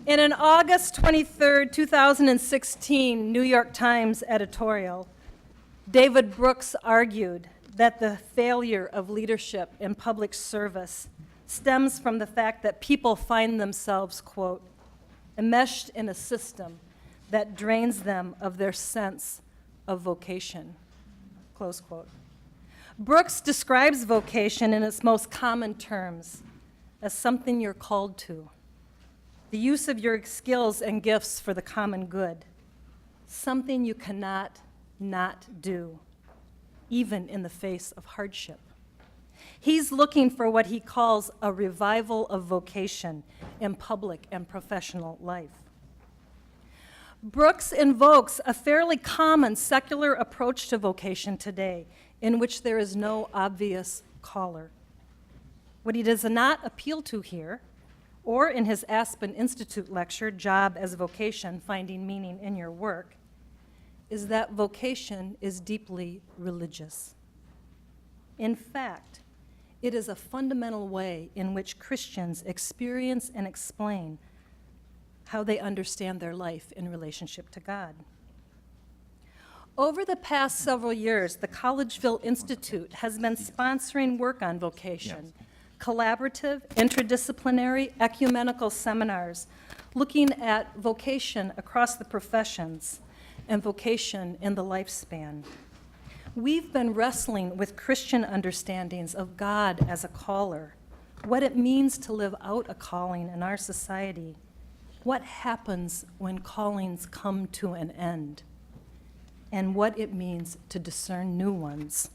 In an August 23, 2016 New York Times editorial, David Brooks argued that the failure of leadership in public service stems from the fact that people find themselves, quote, enmeshed in a system that drains them of their sense of vocation, close quote. Brooks describes vocation in its most common terms as something you're called to, the use of your skills and gifts for the common good, something you cannot not do, even in the face of hardship. He's looking for what he calls a revival of vocation in public and professional life. Brooks invokes a fairly common secular approach to vocation today, in which there is no obvious caller. What he does not appeal to here, or in his Aspen Institute lecture, Job as Vocation, Finding Meaning in Your Work, is that vocation is deeply religious. In fact, it is a fundamental way in which Christians experience and explain how they understand their life in relationship to God. Over the past several years, the Collegeville Institute has been sponsoring work on vocation, collaborative, interdisciplinary, ecumenical seminars looking at vocation across the professions and vocation in the lifespan. We've been wrestling with Christian understandings of God as a caller, what it means to live out a calling in our society, what happens when callings come to an end, and what it means to discern new ones.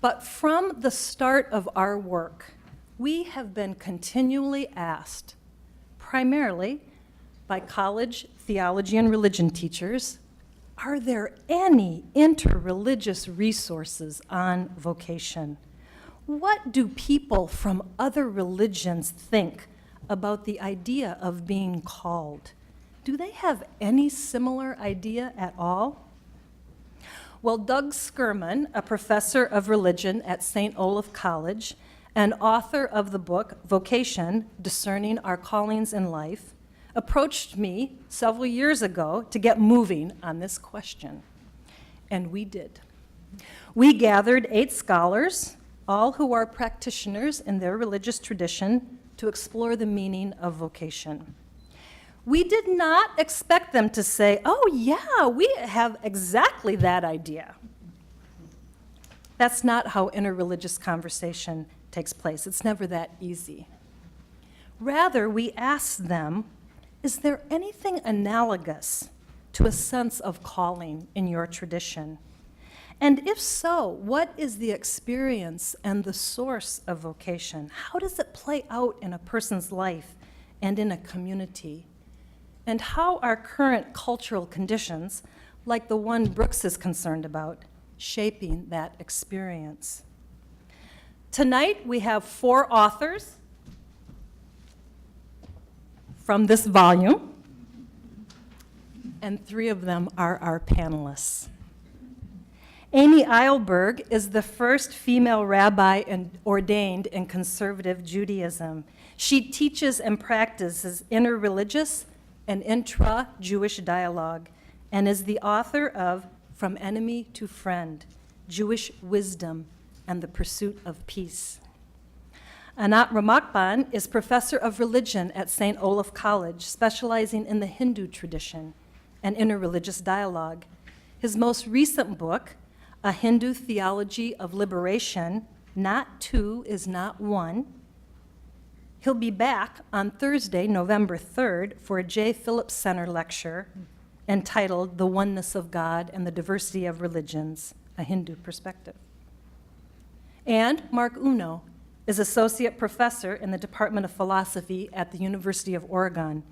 But from the start of our work, we have been continually asked, primarily by college theology and religion teachers, are there any interreligious resources on vocation? What do people from other religions think about the idea of being called? Do they have any similar idea at all? Well, Doug Skirman, a professor of religion at St. Olaf College and author of the book Vocation, Discerning Our Callings in Life, approached me several years ago to get moving on this question, and we did. We gathered 8 scholars, all who are practitioners in their religious tradition, to explore the meaning of vocation. We did not expect them to say, oh yeah, we have exactly that idea. That's not how interreligious conversation takes place. It's never that easy. Rather, we asked them, is there anything analogous to a sense of calling in your tradition? And if so, what is the experience and the source of vocation? How does it play out in a person's life and in a community? And how are current cultural conditions, like the one Brooks is concerned about, shaping that experience? Tonight, we have 4 authors from this volume, and 3 of them are our panelists. Amy Eilberg is the first female rabbi ordained in conservative Judaism. She teaches and practices interreligious and intra-Jewish dialogue, and is the author of From Enemy to Friend, Jewish Wisdom and the Pursuit of Peace. Anat Ramakban is professor of religion at St. Olaf College, specializing in the Hindu tradition and interreligious dialogue. His most recent book, A Hindu Theology of Liberation, Not Two is Not One. He'll be back on Thursday, November 3rd, for a J. Phillips Center lecture entitled The Oneness of God and the Diversity of Religions, A Hindu Perspective. And Mark Uno is associate professor in the Department of Philosophy at the University of Oregon.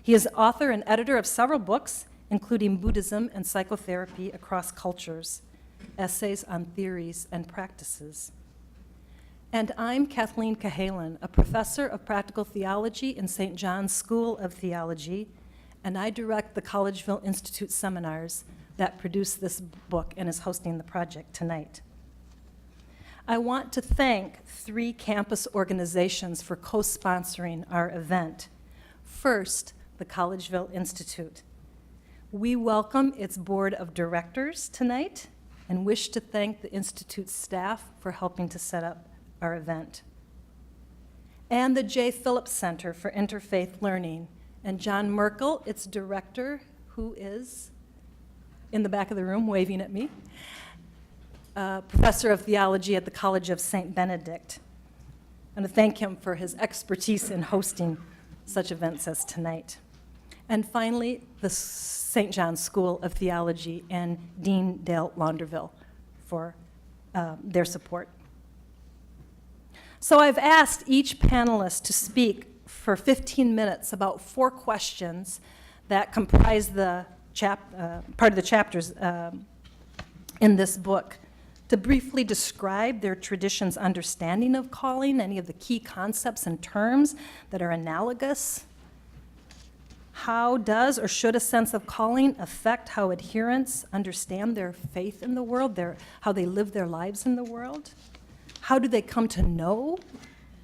He is author and editor of several books, including Buddhism and Psychotherapy Across Cultures, Essays on Theories and Practices. And I'm Kathleen Cahalan, a professor of practical theology in St. John's School of Theology, and I direct the Collegeville Institute seminars that produce this book and is hosting the project tonight. I want to thank 3 campus organizations for co-sponsoring our event. First, the Collegeville Institute. We welcome its board of directors tonight and wish to thank the Institute's staff for helping to set up our event. And the J. Phillips Center for Interfaith Learning, and John Merkel, its director, who is in the back of the room waving at me, professor of theology at the College of St. Benedict. I want to thank him for his expertise in hosting such events as tonight. And finally, the St. John's School of Theology and Dean Dale Launderville for their support. So I've asked each panelist to speak for 15 minutes about 4 questions that comprise the part of the chapters in this book, to briefly describe their tradition's understanding of calling, any of the key concepts and terms that are analogous. How does or should a sense of calling affect how adherents understand their faith in the world, how they live their lives in the world? How do they come to know?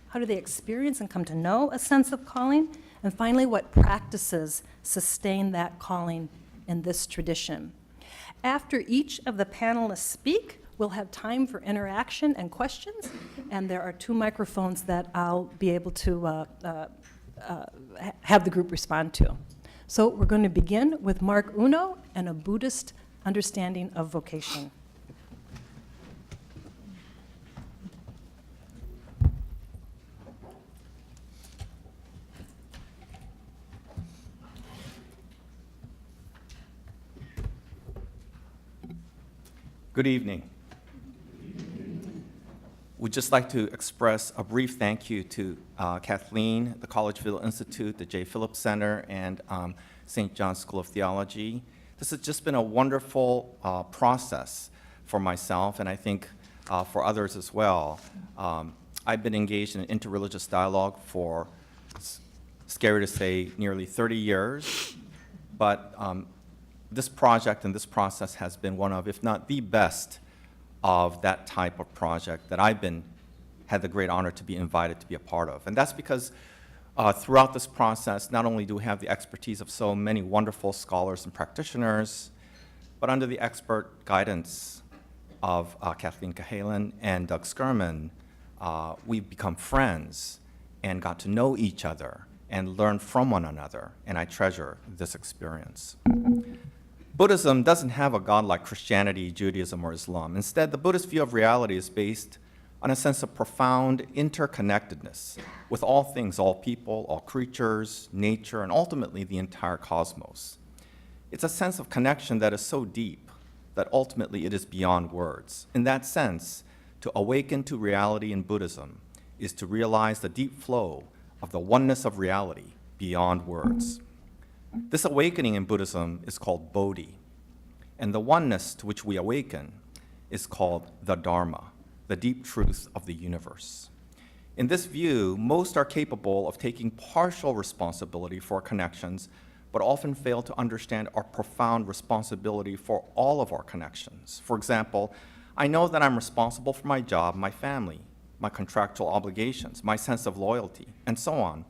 How do they experience and come to know a sense of calling? And finally, what practices sustain that calling in this tradition? After each of the panelists speak, we'll have time for interaction and questions, and there are 2 microphones that I'll be able to have the group respond to. So we're going to begin with Mark Uno and a Buddhist understanding of vocation. Good evening. We'd just like to express a brief thank you to Kathleen, the Collegeville Institute, the J. Phillips Center, and St. John's School of Theology. This has just been a wonderful process for myself, and I think for others as well. I've been engaged in interreligious dialogue for, scary to say, nearly 30 years, but this project and this process has been one of, if not the best, of that type of project that I've had the great honor to be invited to be a part of. And that's because throughout this process, not only do we have the expertise of so many wonderful scholars and practitioners, but under the expert guidance of Kathleen Cahalan and Doug Skirman, we've become friends and got to know each other and learn from one another, and I treasure this experience. Buddhism doesn't have a God like Christianity, Judaism, or Islam. Instead, the Buddhist view of reality is based on a sense of profound interconnectedness with all things, all people, all creatures, nature, and ultimately the entire cosmos. It's a sense of connection that is so deep that ultimately it is beyond words. In that sense, to awaken to reality in Buddhism is to realize the deep flow of the oneness of reality beyond words. This awakening in Buddhism is called Bodhi, and the oneness to which we awaken is called the Dharma, the deep truth of the universe. In this view, most are capable of taking partial responsibility for connections, but often fail to understand our profound responsibility for all of our connections. For example, I know that I'm responsible for my job, my family, my contractual obligations, my sense of loyalty, and so on.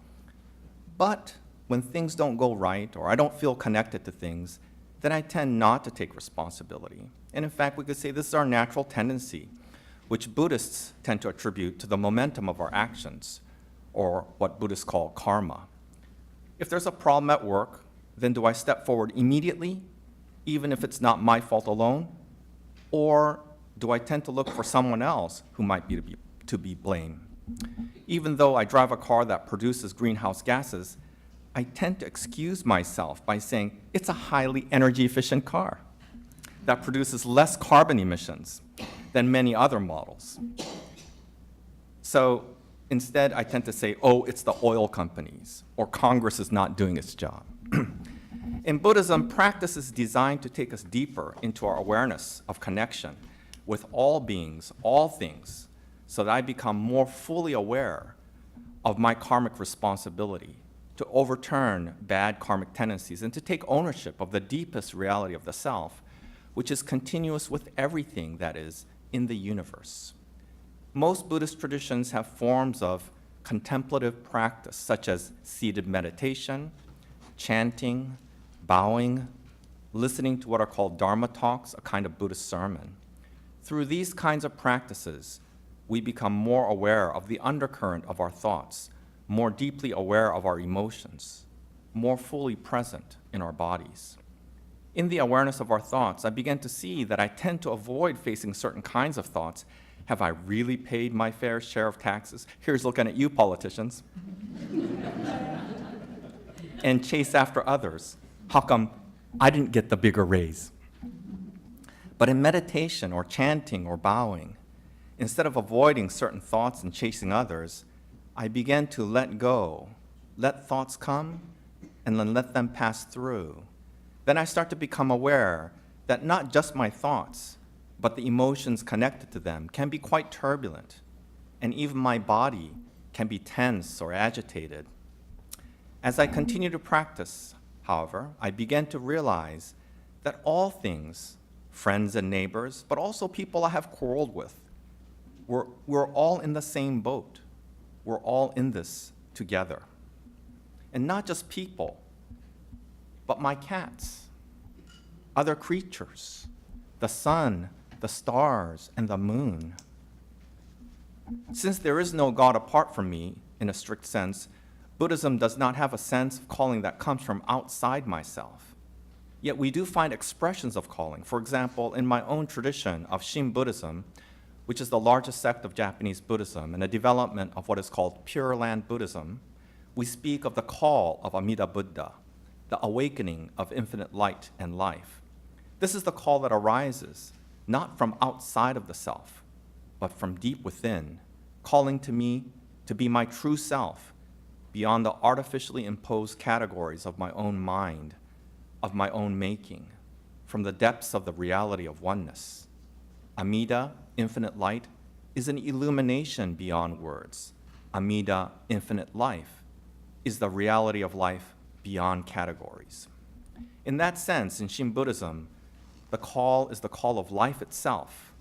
But when things don't go right, or I don't feel connected to things, then I tend not to take responsibility. And in fact, we could say this is our natural tendency, which Buddhists tend to attribute to the momentum of our actions, or what Buddhists call karma. If there's a problem at work, then do I step forward immediately, even if it's not my fault alone? Or do I tend to look for someone else who might be to be blamed? Even though I drive a car that produces greenhouse gases, I tend to excuse myself by saying it's a highly energy efficient car that produces less carbon emissions than many other models. So instead, I tend to say, oh, it's the oil companies, or Congress is not doing its job. In Buddhism, practice is designed to take us deeper into our awareness of connection with all beings, all things, so that I become more fully aware of my karmic responsibility to overturn bad karmic tendencies and to take ownership of the deepest reality of the self, which is continuous with everything that is in the universe. Most Buddhist traditions have forms of contemplative practice, such as seated meditation, chanting, bowing, listening to what are called Dharma talks, a kind of Buddhist sermon. Through these kinds of practices, we become more aware of the undercurrent of our thoughts, more deeply aware of our emotions, more fully present in our bodies. In the awareness of our thoughts, I began to see that I tend to avoid facing certain kinds of thoughts. Have I really paid my fair share of taxes? Here's looking at you, politicians. And chase after others. How come I didn't get the bigger raise? But in meditation or chanting or bowing, instead of avoiding certain thoughts and chasing others, I began to let go, let thoughts come, and then let them pass through. Then I start to become aware that not just my thoughts, but the emotions connected to them can be quite turbulent, and even my body can be tense or agitated. As I continue to practice, however, I began to realize that all things, friends and neighbors, but also people I have quarreled with, we're all in the same boat. We're all in this together. And not just people, but my cats, other creatures, the sun, the stars, and the moon. Since there is no God apart from me, in a strict sense, Buddhism does not have a sense of calling that comes from outside myself. Yet we do find expressions of calling. For example, in my own tradition of Shin Buddhism, which is the largest sect of Japanese Buddhism and a development of what is called Pure Land Buddhism, we speak of the call of Amida Buddha, the awakening of infinite light and life. This is the call that arises not from outside of the self, but from deep within, calling to me to be my true self, beyond the artificially imposed categories of my own mind, of my own making, from the depths of the reality of oneness. Amida, infinite light, is an illumination beyond words. Amida, infinite life, is the reality of life beyond categories. In that sense, in Shin Buddhism, the call is the call of life itself,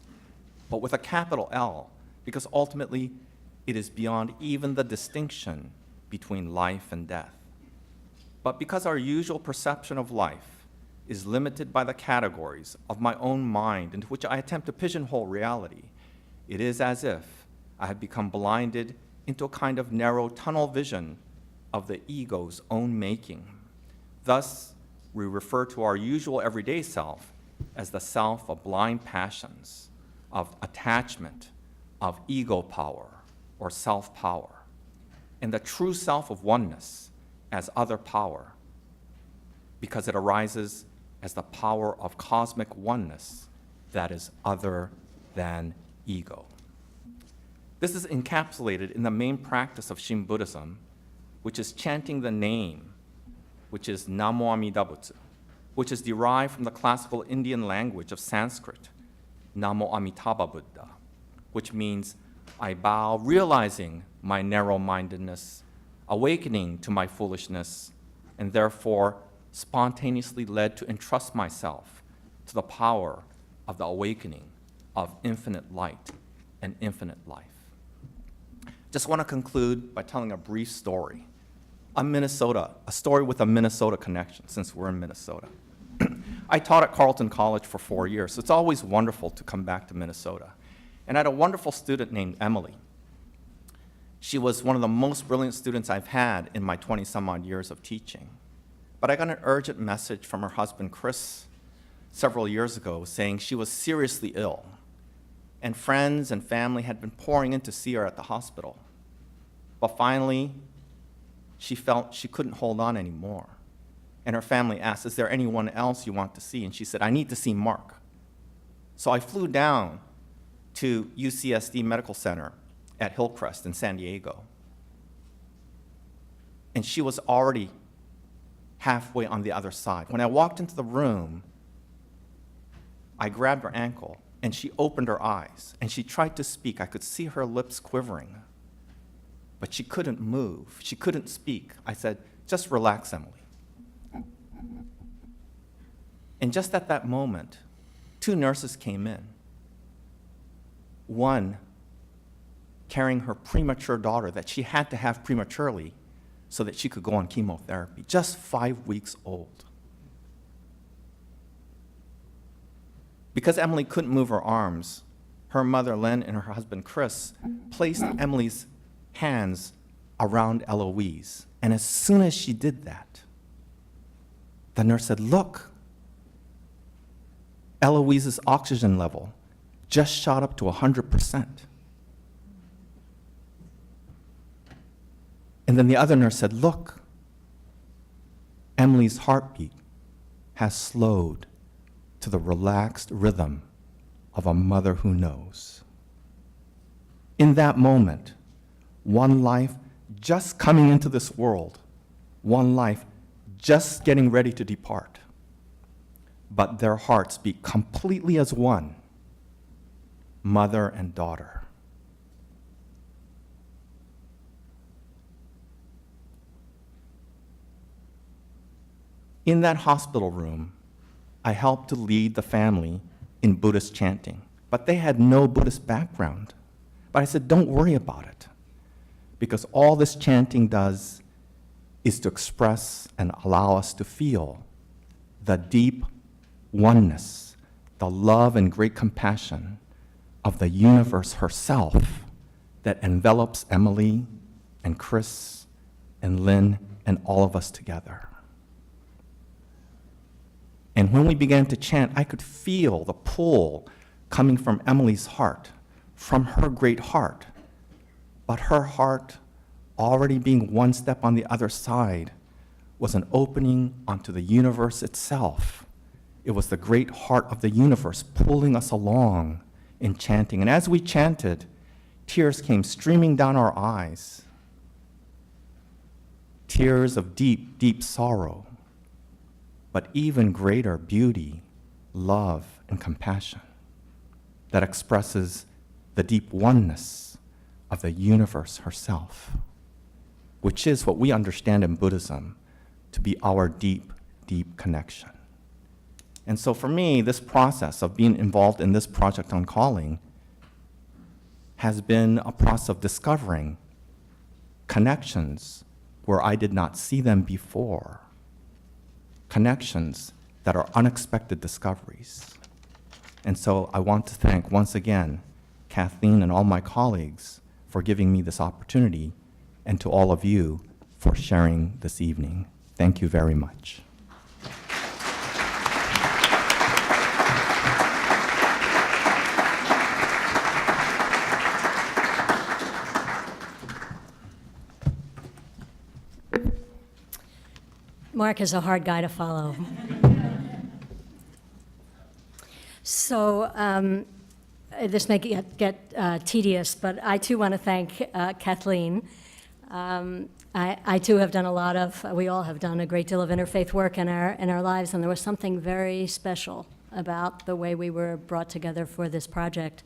but with a capital L, because ultimately it is beyond even the distinction between life and death. But because our usual perception of life is limited by the categories of my own mind into which I attempt to pigeonhole reality, it is as if I have become blinded into a kind of narrow tunnel vision of the ego's own making. Thus, we refer to our usual everyday self as the self of blind passions, of attachment, of ego power, or self-power, and the true self of oneness as other power, because it arises as the power of cosmic oneness that is other than ego. This is encapsulated in the main practice of Shin Buddhism, which is chanting the name, which is Namo Amida Butsu, which is derived from the classical Indian language of Sanskrit, Namo Amitabha Buddha, which means I bow, realizing my narrow-mindedness, awakening to my foolishness, and therefore spontaneously led to entrust myself to the power of the awakening of infinite light and infinite life. Just want to conclude by telling a brief story. A story with a Minnesota connection, since we're in Minnesota. I taught at Carleton College for 4 years, so it's always wonderful to come back to Minnesota. And I had a wonderful student named Emily. She was one of the most brilliant students I've had in my 20-some-odd years of teaching. But I got an urgent message from her husband, Chris, several years ago saying she was seriously ill, and friends and family had been pouring in to see her at the hospital. But finally, she felt she couldn't hold on anymore. And her family asked, is there anyone else you want to see? And she said, I need to see Mark. So I flew down to UCSD Medical Center at Hillcrest in San Diego. And she was already halfway on the other side. When I walked into the room, I grabbed her ankle, and she opened her eyes, and she tried to speak. I could see her lips quivering, but she couldn't move. She couldn't speak. I said, just relax, Emily. And just at that moment, 2 nurses came in. One carrying her premature daughter that she had to have prematurely so that she could go on chemotherapy, just 5 weeks old. Because Emily couldn't move her arms, her mother, Lynn, and her husband, Chris, placed Emily's hands around Eloise. And as soon as she did that, the nurse said, "Look, Eloise's oxygen level just shot up to 100%. And then the other nurse said, "Look, Emily's heartbeat has slowed to the relaxed rhythm of a mother who knows." In that moment, one life just coming into this world, one life just getting ready to depart, but their hearts beat completely as one, mother and daughter. In that hospital room, I helped to lead the family in Buddhist chanting, but they had no Buddhist background. But I said, don't worry about it, because all this chanting does is to express and allow us to feel the deep oneness, the love and great compassion of the universe herself that envelops Emily and Chris and Lynn and all of us together. And when we began to chant, I could feel the pull coming from Emily's heart, from her great heart. But her heart, already being one step on the other side, was an opening onto the universe itself. It was the great heart of the universe pulling us along in chanting. And as we chanted, tears came streaming down our eyes. Tears of deep, deep sorrow, but even greater beauty, love, and compassion that expresses the deep oneness of the universe herself, which is what we understand in Buddhism to be our deep, deep connection. And so for me, this process of being involved in this project on calling has been a process of discovering connections where I did not see them before, connections that are unexpected discoveries. And so I want to thank once again Kathleen and all my colleagues for giving me this opportunity, and to all of you for sharing this evening. Thank you very much. Mark is a hard guy to follow. So this may get tedious, but I too want to thank Kathleen. I too have done a lot of, we all have done a great deal of interfaith work in our lives, and there was something very special about the way we were brought together for this project,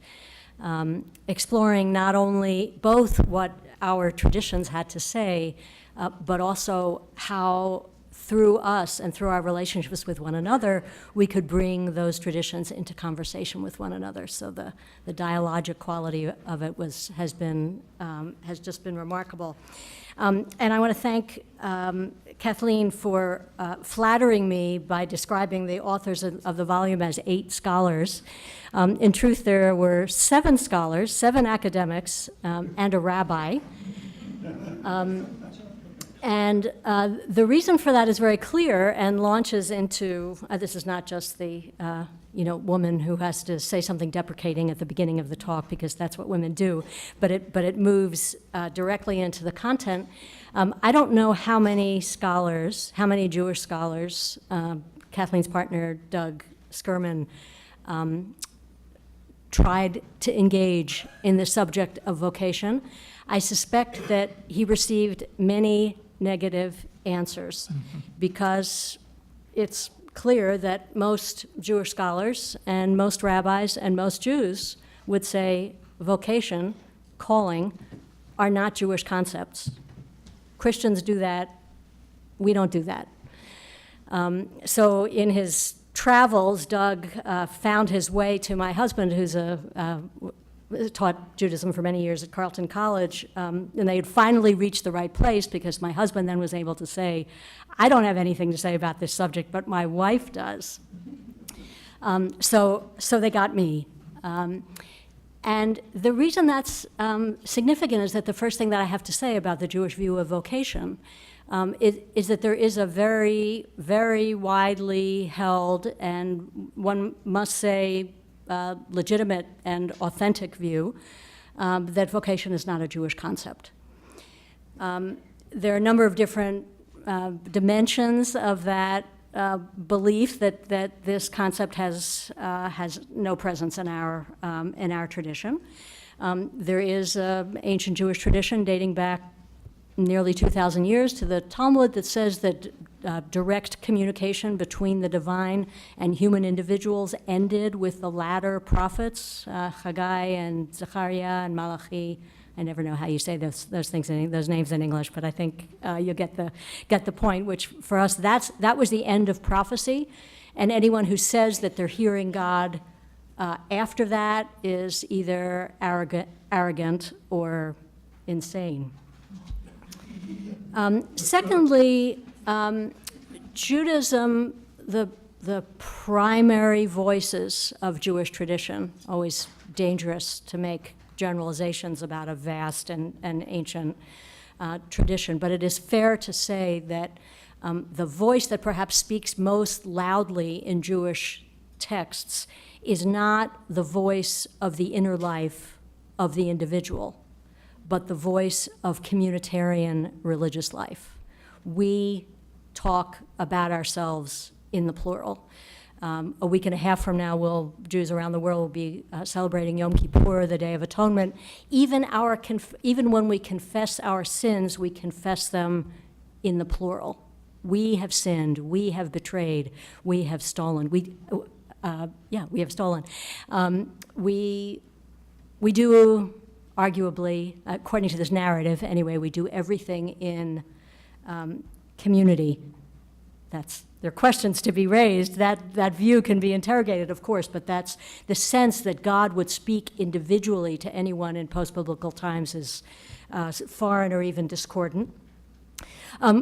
exploring not only both what our traditions had to say, but also how through us and through our relationships with one another, we could bring those traditions into conversation with one another. So the dialogic quality of it has just been remarkable. And I want to thank Kathleen for flattering me by describing the authors of the volume as 8 scholars. In truth, there were 7 scholars, 7 academics, and a rabbi. And the reason for that is very clear and launches into, this is not just the woman who has to say something deprecating at the beginning of the talk, because that's what women do, but it moves directly into the content. I don't know how many Jewish scholars, Kathleen's partner, Doug Skirman, tried to engage in the subject of vocation. I suspect that he received many negative answers, because it's clear that most Jewish scholars and most rabbis and most Jews would say vocation, calling, are not Jewish concepts. Christians do that. We don't do that. So in his travels, Doug found his way to my husband, who's a taught Judaism for many years at Carleton College, and they had finally reached the right place because my husband then was able to say, I don't have anything to say about this subject, but my wife does. So they got me. And the reason that's significant is that the first thing that I have to say about the Jewish view of vocation is that there is a very, very widely held, and one must say legitimate and authentic view that vocation is not a Jewish concept. There are a number of different dimensions of that belief that this concept has no presence in our tradition. There is an ancient Jewish tradition dating back nearly 2,000 years to the Talmud that says that direct communication between the divine and human individuals ended with the latter prophets, Haggai and Zechariah and Malachi. I never know how you say those names in English, but I think you get the point. Which for us, that was the end of prophecy, and anyone who says that they're hearing God after that is either arrogant or insane. Secondly, Judaism, the primary voices of Jewish tradition, always dangerous to make generalizations about a vast and ancient tradition, but it is fair to say that the voice that perhaps speaks most loudly in Jewish texts is not the voice of the inner life of the individual, but the voice of communitarian religious life. We talk about ourselves in the plural. A week and a half from now, Jews around the world will be celebrating Yom Kippur, the Day of Atonement. Even when we confess our sins, we confess them in the plural. We have sinned, we have betrayed, we have stolen. We have stolen. We do, arguably, according to this narrative anyway, we do everything in community. There are questions to be raised. That view can be interrogated, of course, but that's the sense that God would speak individually to anyone in post-biblical times is foreign or even discordant.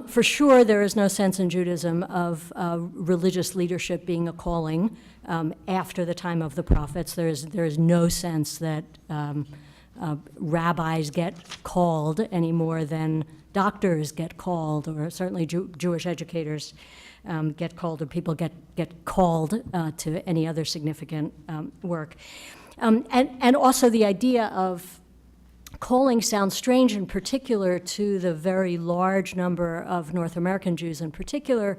For sure, there is no sense in Judaism of religious leadership being a calling after the time of the prophets. There is no sense that rabbis get called any more than doctors get called, or certainly Jewish educators get called, or people get called to any other significant work. And also the idea of calling sounds strange, in particular to the very large number of North American Jews in particular,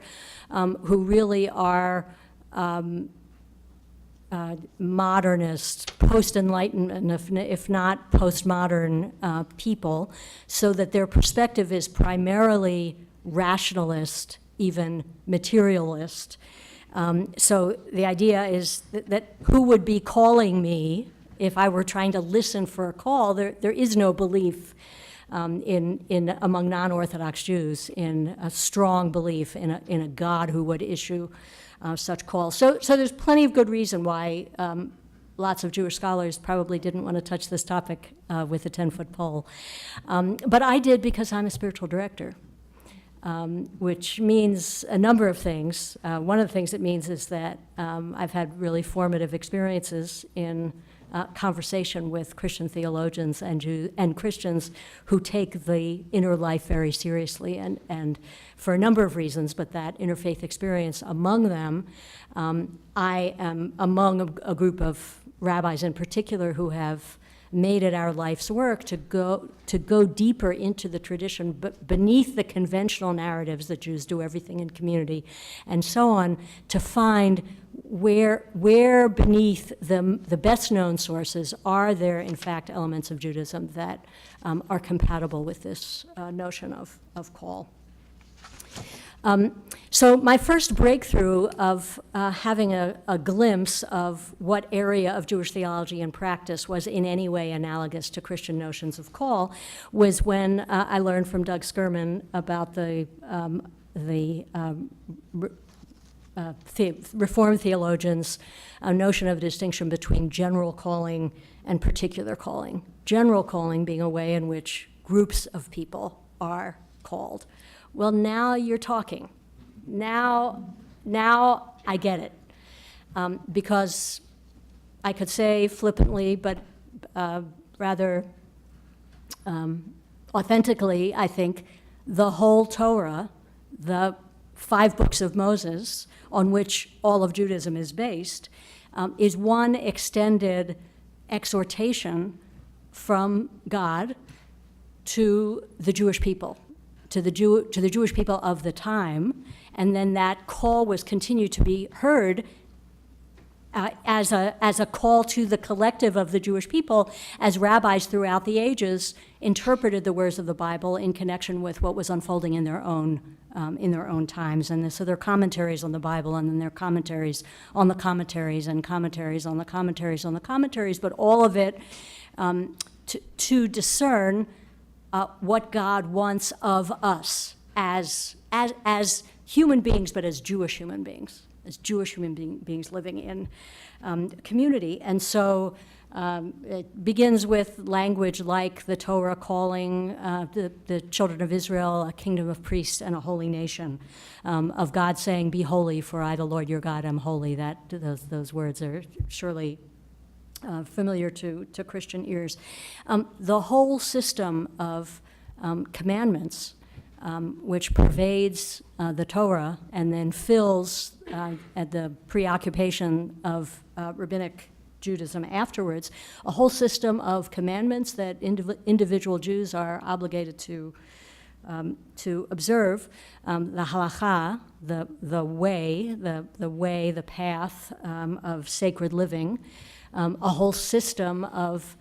who really are modernist, post-Enlightenment, if not postmodern people, so that their perspective is primarily rationalist, even materialist. So the idea is that who would be calling me if I were trying to listen for a call? There is no belief among non-Orthodox Jews in a strong belief in a God who would issue such calls. So there's plenty of good reason why lots of Jewish scholars probably didn't want to touch this topic with a 10-foot pole. But I did because I'm a spiritual director, which means a number of things. One of the things it means is that I've had really formative experiences in conversation with Christian theologians and Christians who take the inner life very seriously, and for a number of reasons, but that interfaith experience among them, I am among a group of rabbis in particular who have made it our life's work to go deeper into the tradition, but beneath the conventional narratives that Jews do everything in community and so on, to find where beneath the best known sources are there in fact elements of Judaism that are compatible with this notion of call. So my first breakthrough of having a glimpse of what area of Jewish theology and practice was in any way analogous to Christian notions of call was when I learned from Doug Skirman about the Reformed theologians a notion of a distinction between general calling and particular calling. General calling being a way in which groups of people are called. Well, now you're talking. Now I get it. Because I could say flippantly, but rather authentically, I think, the whole Torah, the 5 books of Moses, on which all of Judaism is based, is one extended exhortation from God to the Jewish people, to the Jewish people of the time, and then that call was continued to be heard as a call to the collective of the Jewish people, as rabbis throughout the ages interpreted the words of the Bible in connection with what was unfolding in their own times. And so there are commentaries on the Bible, and then there are commentaries on the commentaries, and commentaries on the commentaries on the commentaries, but all of it to discern what God wants of us as human beings, but as Jewish human beings. As Jewish human beings living in community. And so it begins with language like the Torah calling the children of Israel a kingdom of priests and a holy nation, of God saying, "Be holy, for I, the Lord your God, am holy." Those words are surely familiar to Christian ears. The whole system of commandments, which pervades the Torah and then fills at the preoccupation of rabbinic Judaism afterwards, a whole system of commandments that individual Jews are obligated to observe, the halakha, the way, the path of sacred living, a whole system of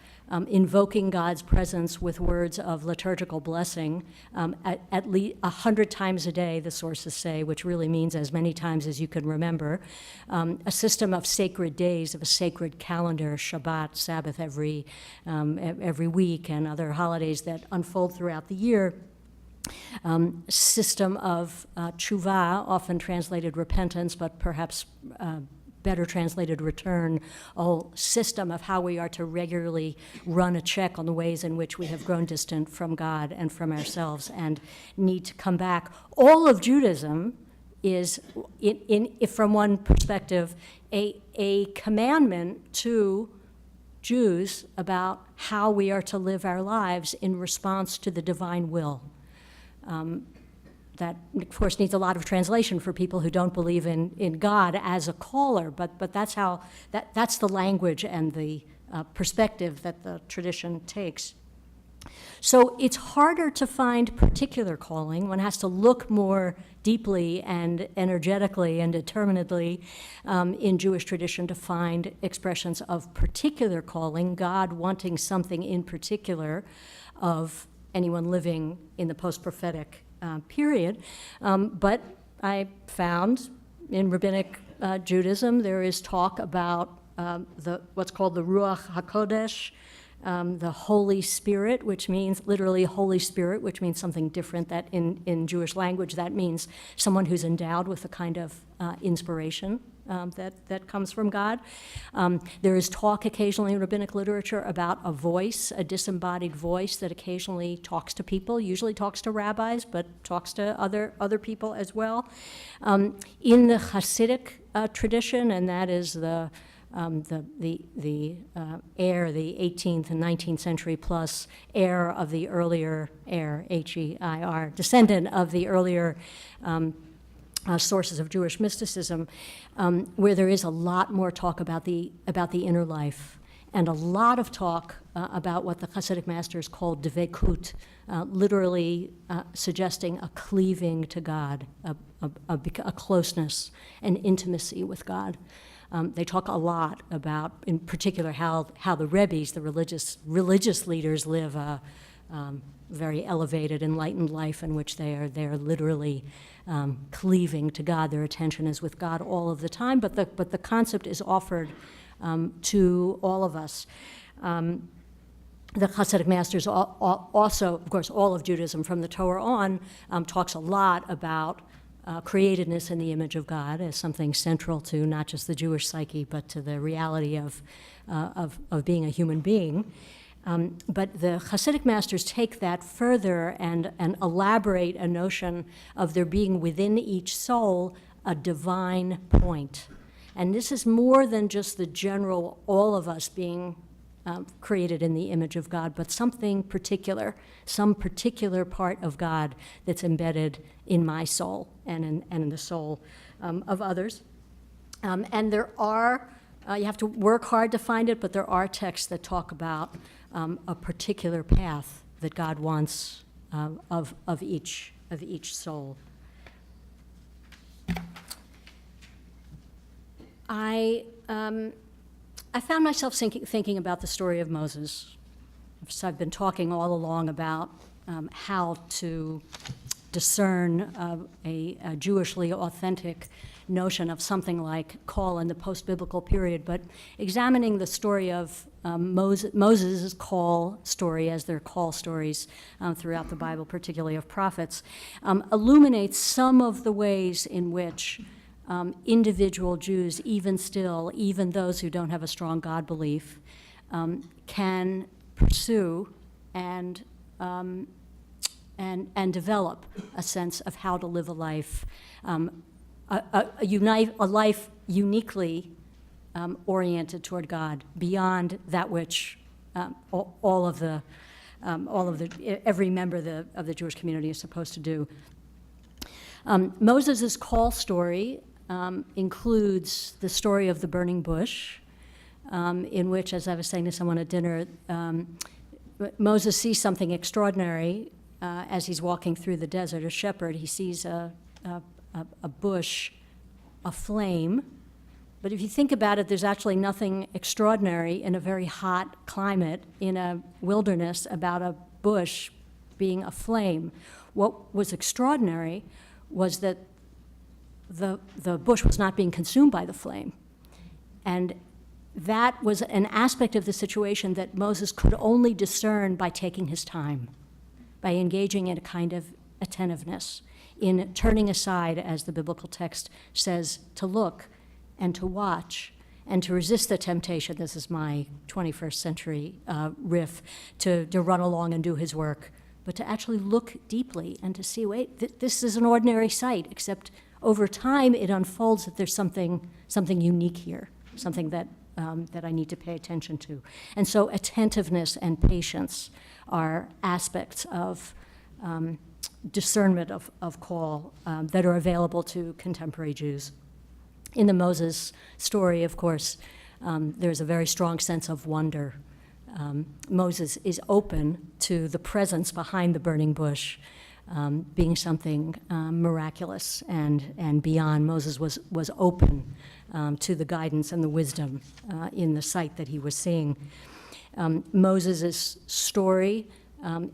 invoking God's presence with words of liturgical blessing at least 100 times a day, the sources say, which really means as many times as you can remember. A system of sacred days, of a sacred calendar, Shabbat, Sabbath every week, and other holidays that unfold throughout the year. System of tshuva, often translated repentance, but perhaps better translated return, a whole system of how we are to regularly run a check on the ways in which we have grown distant from God and from ourselves and need to come back. All of Judaism is, if from one perspective, a commandment to Jews about how we are to live our lives in response to the divine will. That, of course, needs a lot of translation for people who don't believe in God as a caller, but that's the language and the perspective that the tradition takes. So it's harder to find particular calling. One has to look more deeply and energetically and determinedly in Jewish tradition to find expressions of particular calling, God wanting something in particular of anyone living in the post-prophetic period. But I found in rabbinic Judaism there is talk about what's called the Ruach HaKodesh, the Holy Spirit, which means literally Holy Spirit, which means something different. That in Jewish language that means someone who's endowed with a kind of inspiration that comes from God. There is talk occasionally in rabbinic literature about a voice, a disembodied voice that occasionally talks to people, usually talks to rabbis, but talks to other people as well. In the Hasidic tradition, and that is the heir, the 18th and 19th century plus heir of the earlier heir, H-E-I-R, descendant of the earlier sources of Jewish mysticism, where there is a lot more talk about the inner life, and a lot of talk about what the Hasidic masters called dveikut, literally suggesting a cleaving to God, a closeness, an intimacy with God. They talk a lot about, in particular, how the Rebbes, the religious leaders, live a very elevated, enlightened life in which they are literally cleaving to God. Their attention is with God all of the time, but the concept is offered to all of us. The Hasidic masters also, of course, all of Judaism from the Torah on talks a lot about createdness in the image of God as something central to not just the Jewish psyche, but to the reality of being a human being. But the Hasidic masters take that further and elaborate a notion of there being within each soul a divine point. And this is more than just the general, all of us being created in the image of God, but something particular, some particular part of God that's embedded in my soul and in the soul of others. And there are, you have to work hard to find it, but there are texts that talk about a particular path that God wants of each soul. I found myself thinking about the story of Moses. So I've been talking all along about how to discern a Jewishly authentic notion of something like call in the post-biblical period, but examining the story of Moses' call story, as their call stories throughout the Bible, particularly of prophets, illuminates some of the ways in which individual Jews, even those who don't have a strong God belief, can pursue and develop a sense of how to live a life, a life uniquely oriented toward God, beyond that which every member of the Jewish community is supposed to do. Moses' call story includes the story of the burning bush, in which, as I was saying to someone at dinner, Moses sees something extraordinary as he's walking through the desert. A shepherd, he sees a bush aflame. But if you think about it, there's actually nothing extraordinary in a very hot climate in a wilderness about a bush being aflame. What was extraordinary was that the bush was not being consumed by the flame. And that was an aspect of the situation that Moses could only discern by taking his time, by engaging in a kind of attentiveness, in turning aside, as the biblical text says, to look and to watch and to resist the temptation. This is my 21st century riff, to run along and do his work, but to actually look deeply and to see, wait, this is an ordinary sight, except over time it unfolds that there's something unique here, something that I need to pay attention to. And so attentiveness and patience are aspects of discernment of call that are available to contemporary Jews. In the Moses story, of course, there's a very strong sense of wonder. Moses is open to the presence behind the burning bush being something miraculous and beyond. Moses was open to the guidance and the wisdom in the sight that he was seeing. Moses' story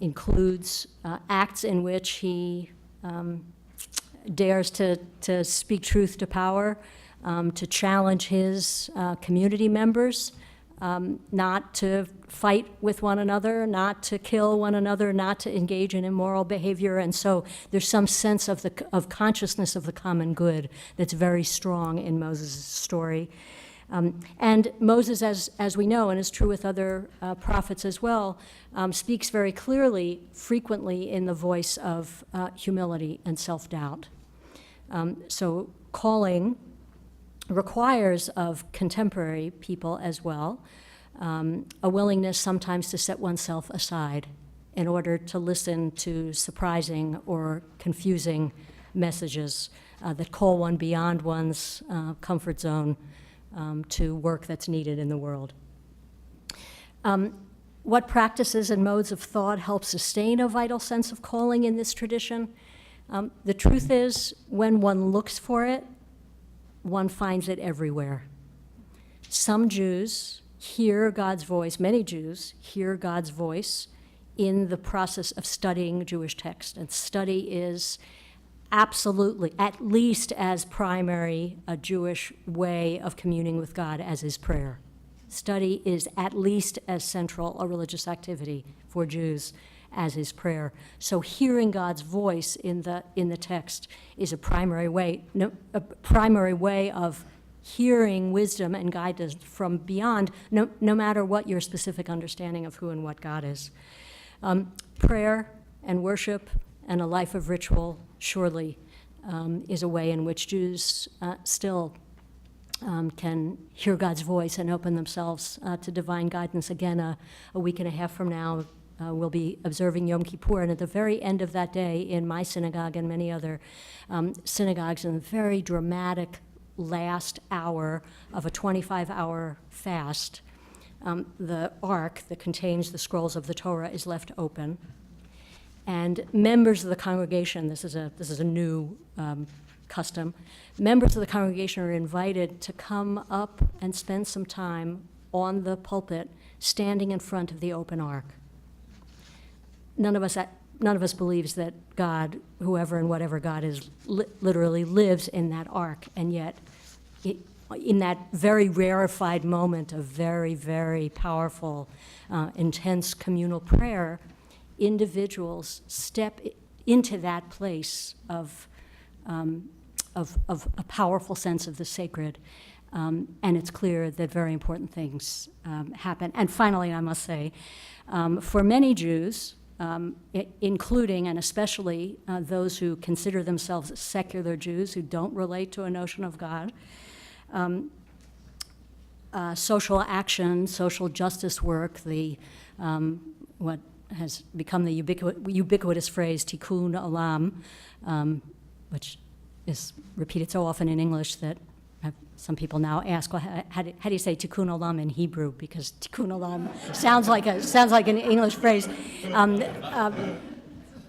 includes acts in which he dares to speak truth to power, to challenge his community members, not to fight with one another, not to kill one another, not to engage in immoral behavior. And so there's some sense of consciousness of the common good that's very strong in Moses' story. And Moses, as we know, and is true with other prophets as well, speaks very clearly, frequently in the voice of humility and self-doubt. So calling requires of contemporary people as well a willingness sometimes to set oneself aside in order to listen to surprising or confusing messages that call one beyond one's comfort zone to work that's needed in the world. What practices and modes of thought help sustain a vital sense of calling in this tradition? The truth is, when one looks for it, one finds it everywhere. Some Jews hear God's voice, many Jews hear God's voice in the process of studying Jewish text. And study is absolutely, at least as primary a Jewish way of communing with God as is prayer. Study is at least as central a religious activity for Jews as is prayer. So hearing God's voice in the text is a primary way of hearing wisdom and guidance from beyond, no matter what your specific understanding of who and what God is. Prayer and worship and a life of ritual surely is a way in which Jews still can hear God's voice and open themselves to divine guidance. Again, a week and a half from now, we'll be observing Yom Kippur, and at the very end of that day, in my synagogue and many other synagogues, in the very dramatic last hour of a 25-hour fast, the ark that contains the scrolls of the Torah is left open, and members of the congregation, this is a new custom, members of the congregation are invited to come up and spend some time on the pulpit, standing in front of the open ark. None of us believes that God, whoever and whatever God is, literally lives in that ark, and yet in that very rarefied moment of very, very powerful, intense communal prayer, individuals step into that place of a powerful sense of the sacred, and it's clear that very important things happen. And finally, I must say, for many Jews, including and especially those who consider themselves secular Jews who don't relate to a notion of God, social action, social justice work, what has become the ubiquitous phrase tikkun olam, which is repeated so often in English that some people now ask, well, how do you say tikkun olam in Hebrew? Because tikkun olam sounds like an English phrase.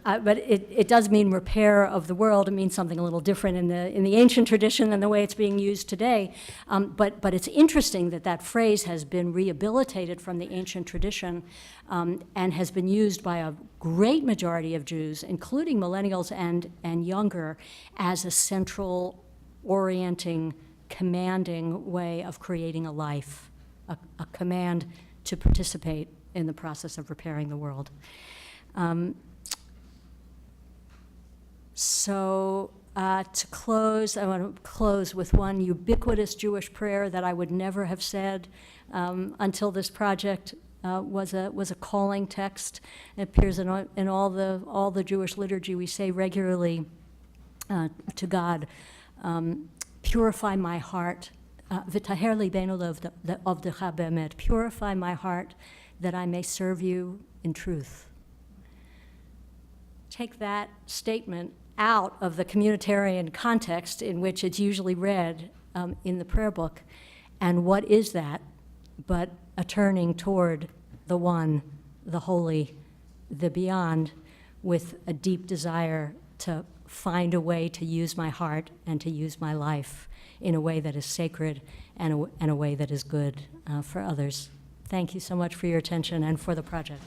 But it does mean repair of the world. It means something a little different in the ancient tradition than the way it's being used today. But it's interesting that phrase has been rehabilitated from the ancient tradition and has been used by a great majority of Jews, including millennials and younger, as a central, orienting, commanding way of creating a life, a command to participate in the process of repairing the world. So to close, I want to close with one ubiquitous Jewish prayer that I would never have said until this project was a calling text. It appears in all the Jewish liturgy. We say regularly to God, purify my heart, v'taher libenu l'avdecha be'emet, purify my heart that I may serve you in truth. Take that statement out of the communitarian context in which it's usually read in the prayer book. And what is that but a turning toward the one, the holy, the beyond, with a deep desire to find a way to use my heart and to use my life in a way that is sacred and a way that is good for others. Thank you so much for your attention and for the project.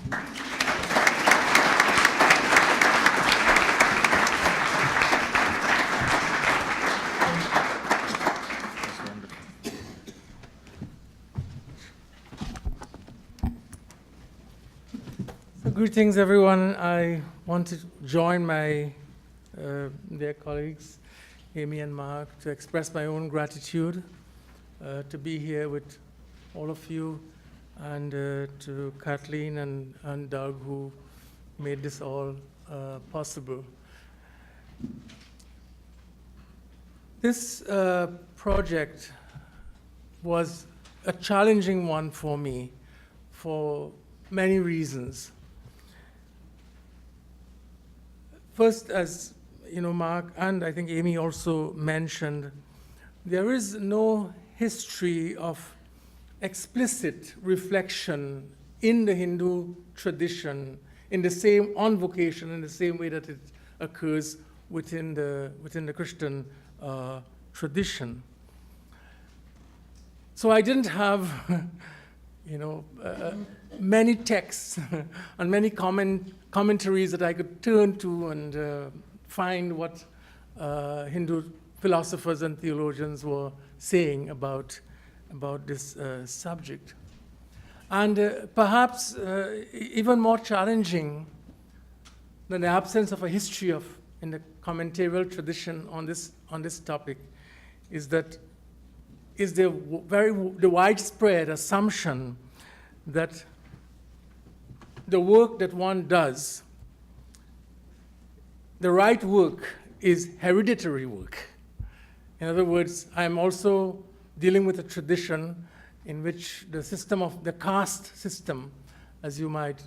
Greetings, everyone. I want to join my dear colleagues, Amy and Mark, to express my own gratitude to be here with all of you, and to Kathleen and Doug, who made this all possible. This project was a challenging one for me for many reasons. First, as you know, Mark and I think Amy also mentioned, there is no history of explicit reflection in the Hindu tradition on vocation in the same way that it occurs within the Christian tradition. So I didn't have many texts and many commentaries that I could turn to and find what Hindu philosophers and theologians were saying about this subject. And perhaps even more challenging the absence of a history in the commentarial tradition on this topic is the widespread assumption that the work that one does, the right work, is hereditary work. In other words, I'm also dealing with a tradition in which the system of the caste system, as you might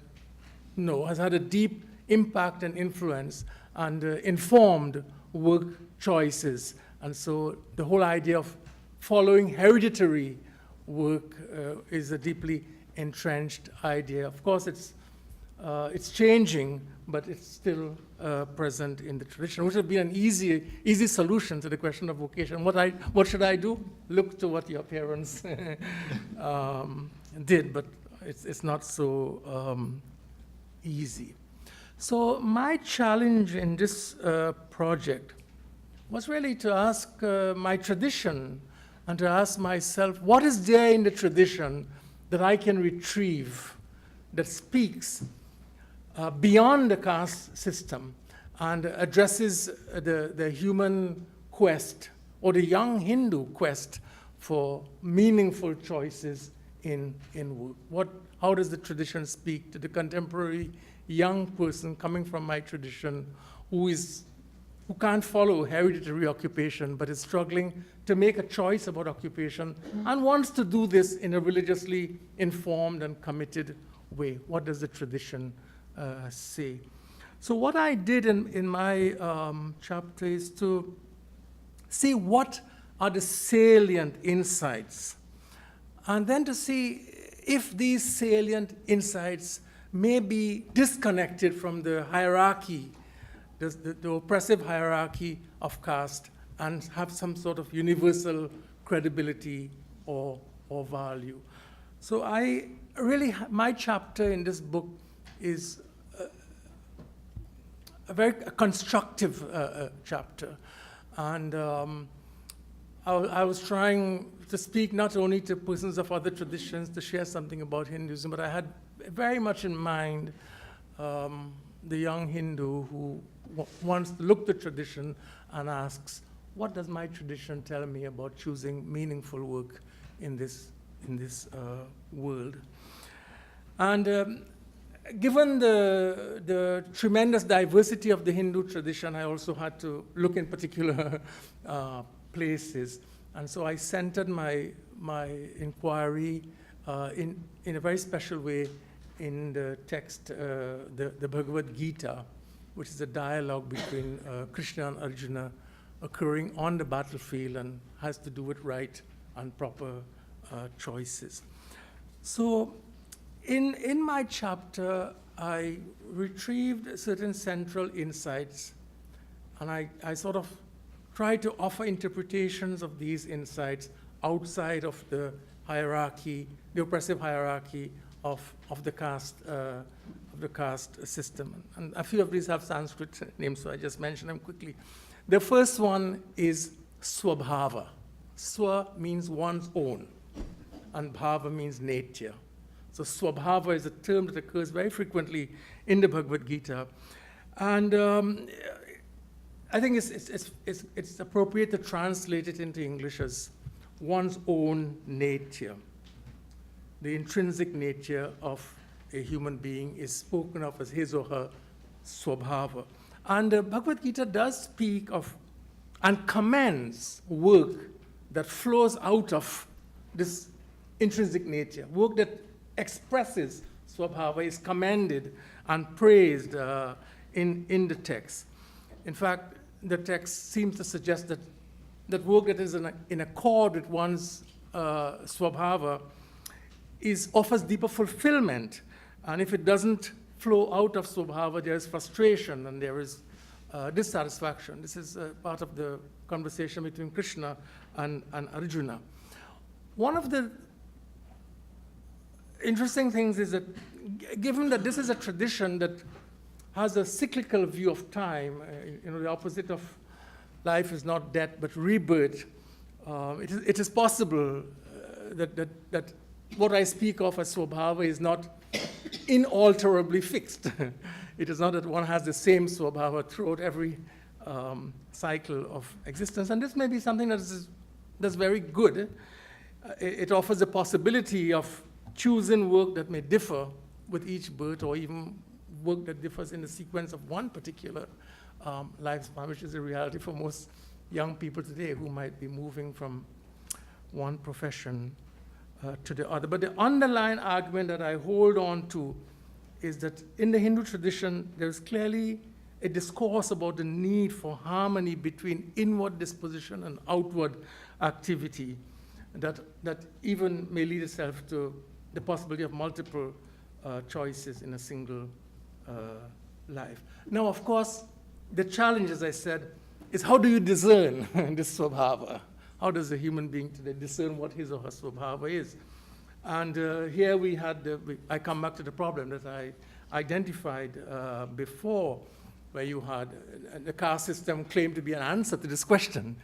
know, has had a deep impact and influence and informed work choices. And so the whole idea of following hereditary work is a deeply entrenched idea. Of course, it's changing, but it's still present in the tradition, which would be an easy solution to the question of vocation. What should I do? Look to what your parents did, but it's not so easy. So my challenge in this project was really to ask my tradition and to ask myself, what is there in the tradition that I can retrieve that speaks beyond the caste system and addresses the human quest or the young Hindu quest for meaningful choices in work? How does the tradition speak to the contemporary young person coming from my tradition who can't follow hereditary occupation but is struggling to make a choice about occupation and wants to do this in a religiously informed and committed way? What does the tradition say? So what I did in my chapter is to see what are the salient insights, and then to see if these salient insights may be disconnected from the hierarchy, the oppressive hierarchy of caste, and have some sort of universal credibility or value. So my chapter in this book is a very constructive chapter. And I was trying to speak not only to persons of other traditions to share something about Hinduism, but I had very much in mind the young Hindu who wants to look to tradition and asks, what does my tradition tell me about choosing meaningful work in this world? And given the tremendous diversity of the Hindu tradition, I also had to look in particular places. And so I centered my inquiry in a very special way in the text, the Bhagavad Gita, which is a dialogue between Krishna and Arjuna occurring on the battlefield and has to do with right and proper choices. So in my chapter, I retrieved certain central insights, and I sort of tried to offer interpretations of these insights outside of the hierarchy, the oppressive hierarchy of the caste system. And a few of these have Sanskrit names, so I just mention them quickly. The first one is Swabhava. Swa means one's own, and Bhava means nature. So Swabhava is a term that occurs very frequently in the Bhagavad Gita. And I think it's appropriate to translate it into English as one's own nature. The intrinsic nature of a human being is spoken of as his or her Swabhava. And the Bhagavad Gita does speak of and commends work that flows out of this intrinsic nature. Work that expresses Swabhava is commended and praised in the text. In fact, the text seems to suggest that work that is in accord with one's Swabhava offers deeper fulfillment. And if it doesn't flow out of Swabhava, there is frustration and there is dissatisfaction. This is part of the conversation between Krishna and Arjuna. One of the interesting things is that given that this is a tradition that has a cyclical view of time, the opposite of life is not death but rebirth, it is possible that what I speak of as Swabhava is not inalterably fixed. It is not that one has the same swabhava throughout every cycle of existence. And this may be something that's very good. It offers the possibility of choosing work that may differ with each birth, or even work that differs in the sequence of one particular lifespan, which is a reality for most young people today who might be moving from one profession to the other. But the underlying argument that I hold on to is that in the Hindu tradition, there's clearly a discourse about the need for harmony between inward disposition and outward activity that even may lead itself to the possibility of multiple choices in a single life. Now, of course, the challenge, as I said, is how do you discern this swabhava? How does a human being today discern what his or her swabhava is? And here we had, I come back to the problem that I identified before, where you had the caste system claimed to be an answer to this question.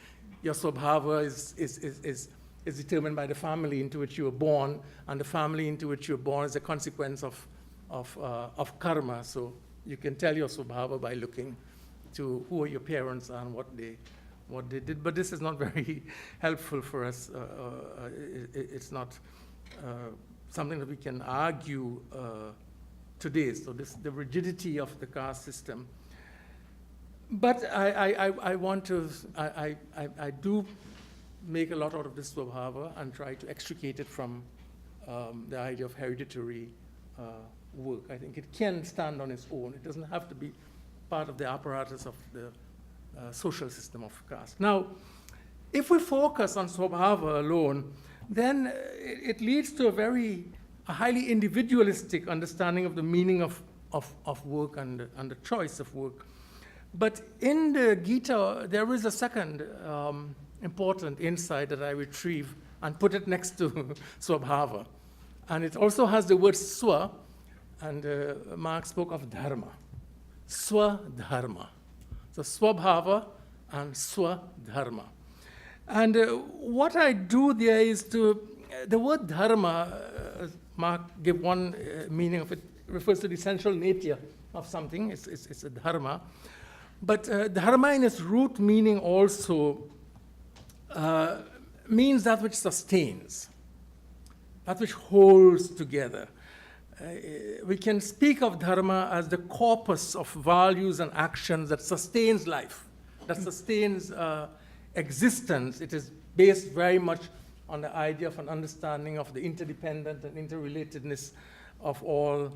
Your swabhava is determined by the family into which you were born, and the family into which you were born is a consequence of karma. So you can tell your swabhava by looking to who are your parents and what they did. But this is not very helpful for us. It's not something that we can argue today. So the rigidity of the caste system. But I do make a lot out of this swabhava and try to extricate it from the idea of hereditary work. I think it can stand on its own. It doesn't have to be part of the apparatus of the social system of caste. Now, if we focus on swabhava alone, then it leads to a highly individualistic understanding of the meaning of work and the choice of work. But in the Gita, there is a second important insight that I retrieve and put it next to swabhava. And it also has the word swa, and Mark spoke of dharma. Swadharma. So swabhava and swadharma. And what I do there is the word dharma, Mark gave one meaning of it, refers to the essential nature of something. It's a dharma. But dharma in its root meaning also means that which sustains, that which holds together. We can speak of dharma as the corpus of values and actions that sustains life, that sustains existence. It is based very much on the idea of an understanding of the interdependent and interrelatedness of all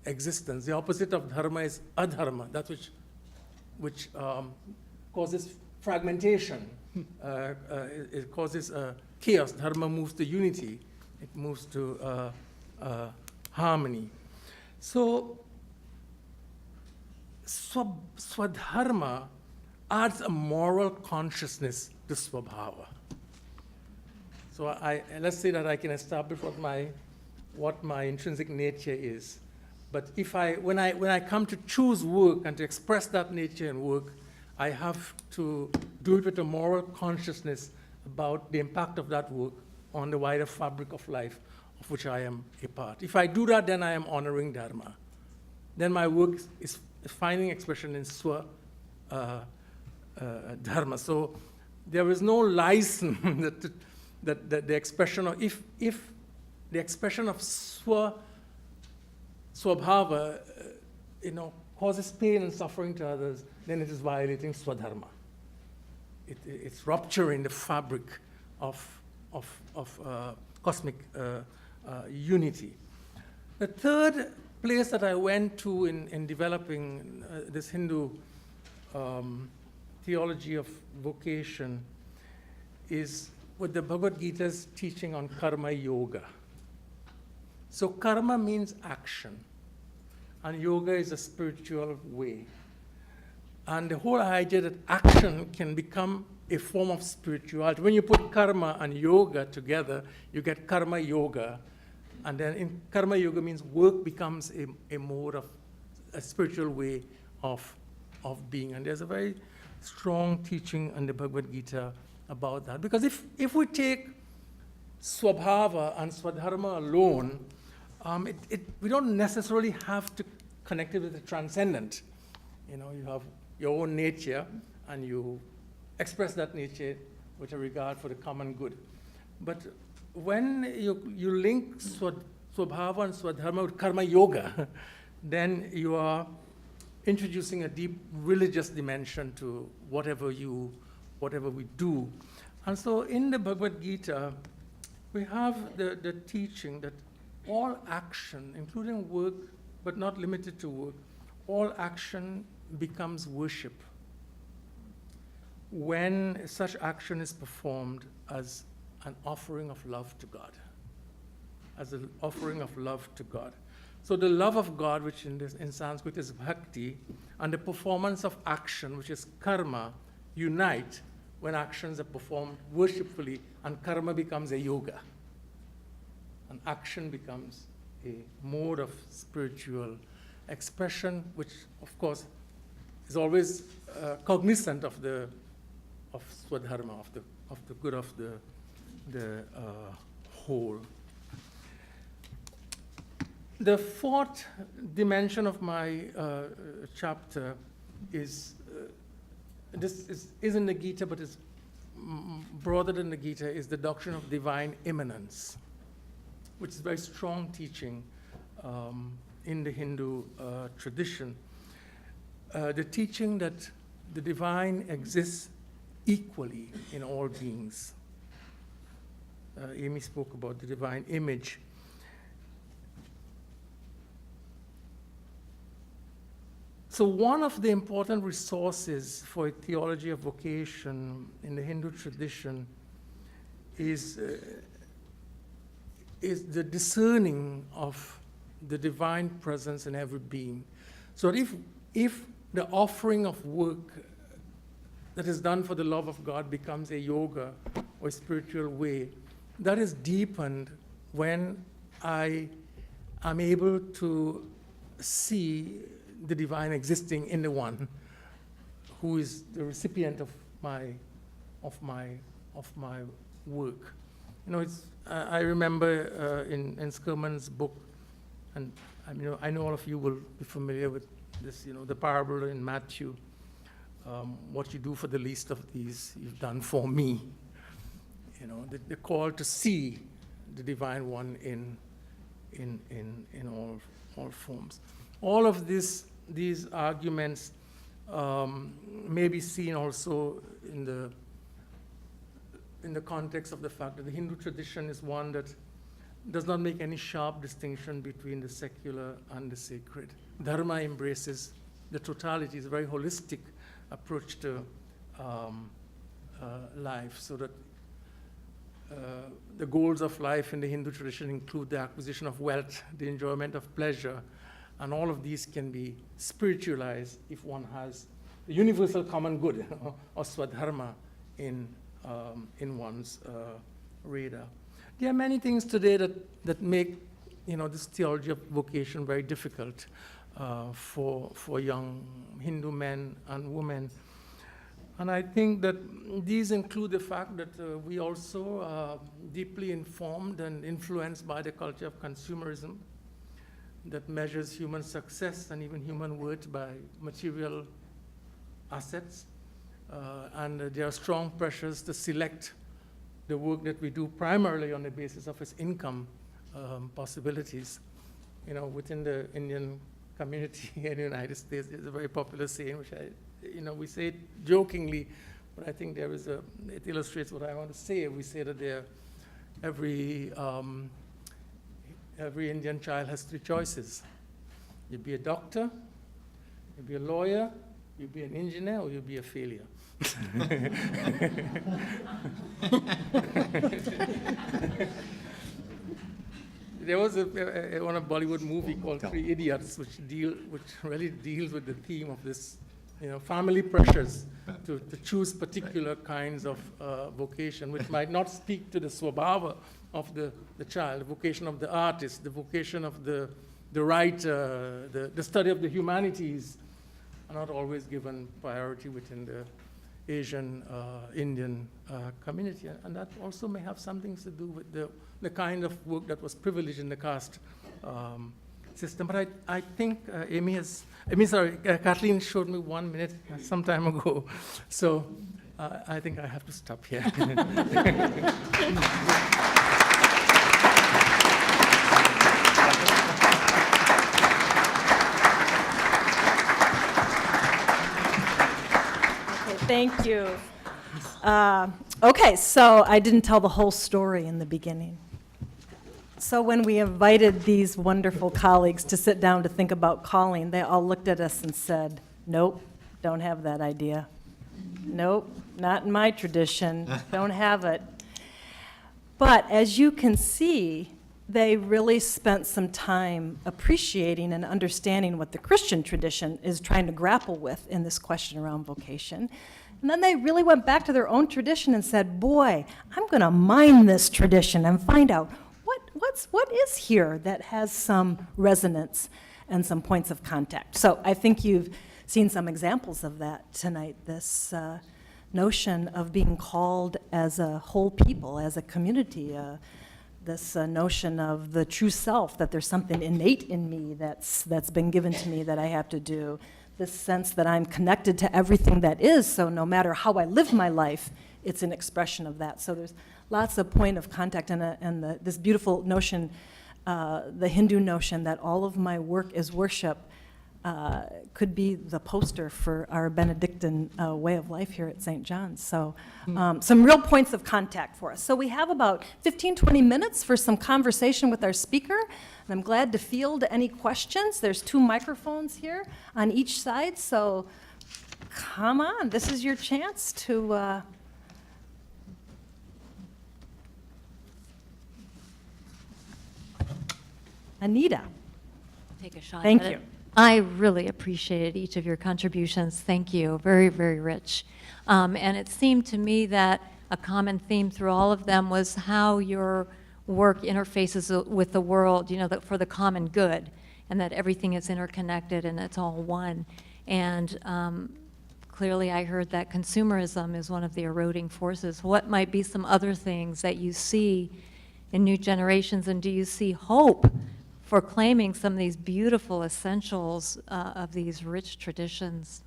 existence. The opposite of dharma is adharma, that which causes fragmentation. It causes chaos. Dharma moves to unity. It moves to harmony. So swadharma adds a moral consciousness to swabhava. So let's say that I can establish what my intrinsic nature is. But when I come to choose work and to express that nature in work, I have to do it with a moral consciousness about the impact of that work on the wider fabric of life of which I am a part. If I do that, then I am honoring dharma. Then my work is finding expression in swa dharma. So there is no license that the expression of, if the expression of swabhava, causes pain and suffering to others, then it is violating swadharma. It's rupturing the fabric of cosmic unity. The third place that I went to in developing this Hindu theology of vocation is with the Bhagavad Gita's teaching on karma yoga. So karma means action, and yoga is a spiritual way. And the whole idea that action can become a form of spirituality. When you put karma and yoga together, you get karma yoga. And then in karma yoga means work becomes a mode of a spiritual way of being. And there's a very strong teaching in the Bhagavad Gita about that. Because if we take swabhava and swadharma alone, we don't necessarily have to connected with the transcendent. You know, you have your own nature, and you express that nature with a regard for the common good. But when you link Swabhava and Swadharma with Karma Yoga, then you are introducing a deep religious dimension to whatever we do. And so in the Bhagavad Gita, we have the teaching that all action, including work, but not limited to work, all action becomes worship when such action is performed as an offering of love to God, as an offering of love to God. So the love of God, which in Sanskrit is bhakti, and the performance of action, which is karma, unite when actions are performed worshipfully, and karma becomes a yoga. And action becomes a mode of spiritual expression, which, of course, is always cognizant of Swadharma, of the good of the whole. The fourth dimension of my chapter is, this is in the Gita, but is broader than the Gita, is the doctrine of divine immanence, which is very strong teaching in the Hindu tradition. The teaching that the divine exists equally in all beings. Amy spoke about the divine image. So one of the important resources for a theology of vocation in the Hindu tradition is the discerning of the divine presence in every being. So if the offering of work that is done for the love of God becomes a yoga or a spiritual way, that is deepened when I am able to see the divine existing in the one who is the recipient of my work. You know, I remember in Skirman's book, and I know all of you will be familiar with this, the parable in Matthew, what you do for the least of these, you've done for me. The call to see the divine one in all forms. All of these arguments may be seen also in the context of the fact that the Hindu tradition is one that does not make any sharp distinction between the secular and the sacred. Dharma embraces the totality, it's a very holistic approach to life, so that the goals of life in the Hindu tradition include the acquisition of wealth, the enjoyment of pleasure, and all of these can be spiritualized if one has the universal common good, or Swadharma, in one's radar. There are many things today that make this theology of vocation very difficult for young Hindu men and women. And I think that these include the fact that we also are deeply informed and influenced by the culture of consumerism that measures human success and even human worth by material assets. And there are strong pressures to select the work that we do primarily on the basis of its income possibilities. Within the Indian community in the United States, there's a very popular saying, which we say it jokingly, but I think it illustrates what I want to say. We say that every Indian child has three choices. You'll be a doctor, you'll be a lawyer, you'll be an engineer, or you'll be a failure. There was one of Bollywood movie called Three Idiots, which really deals with the theme of this, family pressures to choose particular kinds of vocation, which might not speak to the swabhava of the child, the vocation of the artist, the vocation of the writer, the study of the humanities, are not always given priority within the Asian, Indian community. And that also may have something to do with the kind of work that was privileged in the caste system. But I think Kathleen showed me 1 minute some time ago. So I think I have to stop here. Thank you. Okay, so I didn't tell the whole story in the beginning. So when we invited these wonderful colleagues to sit down to think about calling, they all looked at us and said, nope, don't have that idea. Nope, not in my tradition, don't have it. But as you can see, they really spent some time appreciating and understanding what the Christian tradition is trying to grapple with in this question around vocation. And then they really went back to their own tradition and said, boy, I'm going to mine this tradition and find out what is here that has some resonance and some points of contact. So I think you've seen some examples of that tonight, this notion of being called as a whole people, as a community, this notion of the true self, that there's something innate in me that's been given to me that I have to do, this sense that I'm connected to everything that is, so no matter how I live my life, it's an expression of that. So there's lots of point of contact and this beautiful notion, the Hindu notion that all of my work is worship, could be the poster for our Benedictine way of life here at St. John's. So some real points of contact for us. So we have about 15, 20 minutes for some conversation with our speaker. And I'm glad to field any questions. There's 2 microphones here on each side. So come on, this is your chance to Anita. Take a shot Thank at it. you. I really appreciated each of your contributions. Thank you. Very, very rich. And it seemed to me that a common theme through all of them was how your work interfaces with the world, for the common good, and that everything is interconnected and it's all one. And clearly I heard that consumerism is one of the eroding forces. What might be some other things that you see in new generations, and do you see hope for claiming some of these beautiful essentials of these rich traditions?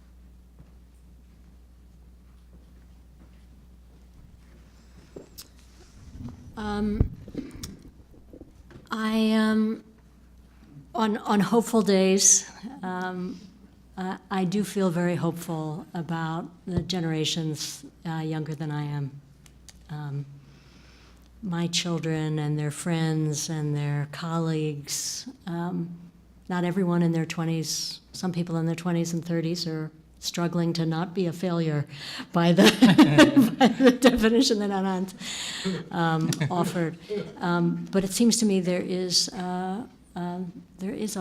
On hopeful days, I do feel very hopeful about the generations younger than I am. My children and their friends and their colleagues, not everyone in their 20s, some people in their 20s and 30s are struggling to not be a failure by the, by the definition that Anand offered. But it seems to me there is a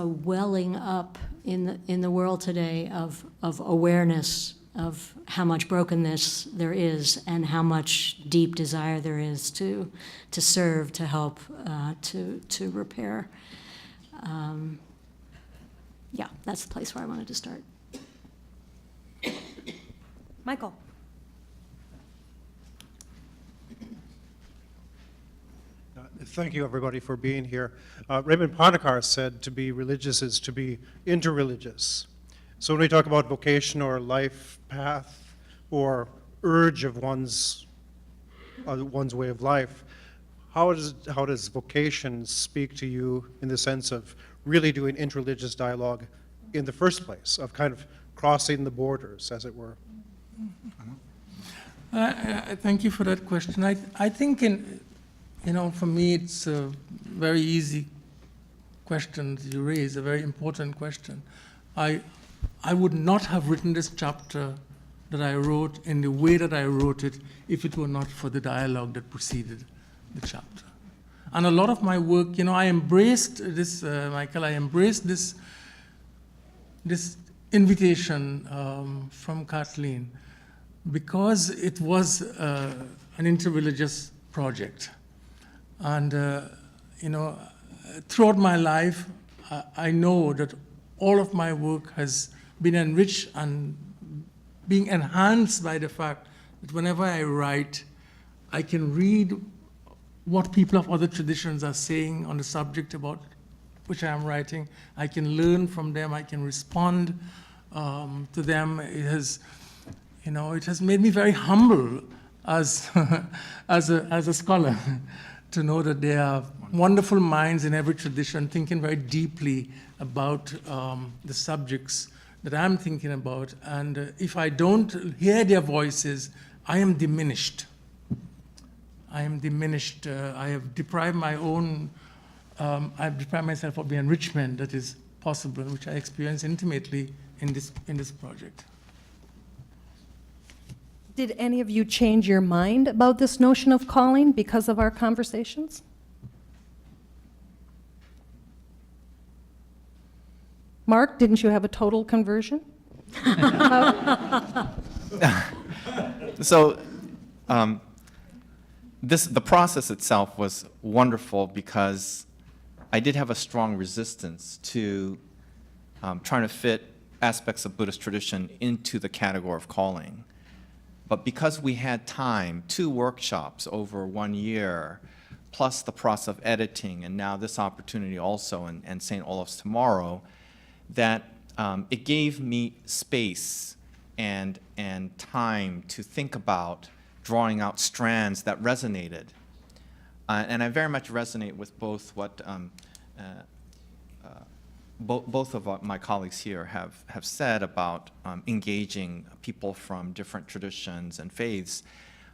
welling up in the world today of awareness of how much brokenness there is and how much deep desire there is to serve, to help, to repair. Yeah, that's the place where I wanted to start. Michael. Thank you, everybody, for being here. Raymond Panikkar said to be religious is to be interreligious. So when we talk about vocation or life path or urge of one's way of life, how does vocation speak to you in the sense of really doing interreligious dialogue in the first place, of kind of crossing the borders, as it were? Thank you for that question. I think for me, it's a very easy question that you raise, a very important question. I would not have written this chapter that I wrote in the way that I wrote it if it were not for the dialogue that preceded the chapter. And a lot of my work, I embraced this, Michael, I embraced this invitation from Kathleen because it was an interreligious project. And, throughout my life, I know that all of my work has been enriched and being enhanced by the fact that whenever I write, I can read what people of other traditions are saying on the subject about which I'm writing. I can learn from them. I can respond to them. It has, it has made me very humble as as a scholar to know that there are wonderful minds in every tradition thinking very deeply about the subjects that I'm thinking about. And if I don't hear their voices, I am diminished. I am diminished. I have deprived I've deprived myself of the enrichment that is possible, which I experience intimately in this project. Did any of you change your mind about this notion of calling because of our conversations? Mark, didn't you have a total conversion? So the process itself was wonderful because I did have a strong resistance to trying to fit aspects of Buddhist tradition into the category of calling. But because we had time, 2 workshops over 1 year, plus the process of editing, and now this opportunity also, and St. Olaf's tomorrow, that it gave me space and time to think about drawing out strands that resonated. And I very much resonate with both what both of my colleagues here have said about engaging people from different traditions and faiths.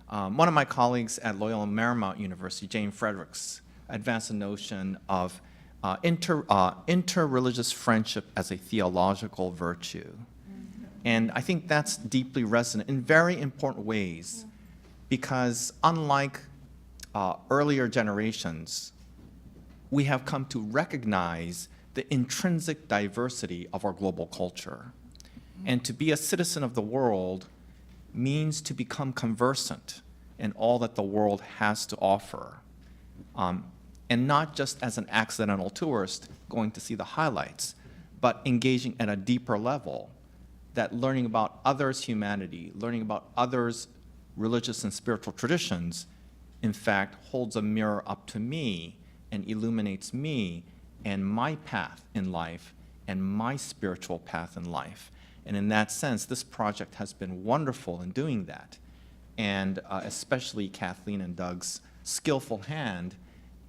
One of my colleagues at Loyola Marymount University, Jane Fredericks, advanced the notion of interreligious friendship as a theological virtue. And I think that's deeply resonant in very important ways, because unlike earlier generations, we have come to recognize the intrinsic diversity of our global culture. And to be a citizen of the world means to become conversant in all that the world has to offer. And not just as an accidental tourist going to see the highlights, but engaging at a deeper level, that learning about others' humanity, learning about others' religious and spiritual traditions, in fact, holds a mirror up to me and illuminates me and my path in life and my spiritual path in life. And in that sense, this project has been wonderful in doing that. And especially Kathleen and Doug's skillful hand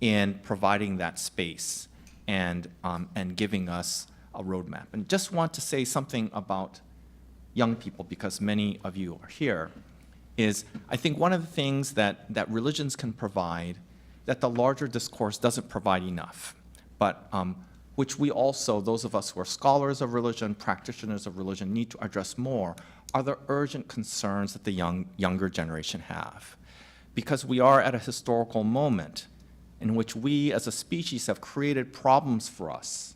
in providing that space and giving us a roadmap. And just want to say something about young people, because many of you are here, is I think one of the things that religions can provide that the larger discourse doesn't provide enough, but which we also, those of us who are scholars of religion, practitioners of religion, need to address more, are the urgent concerns that the younger generation have. Because we are at a historical moment in which we as a species have created problems for us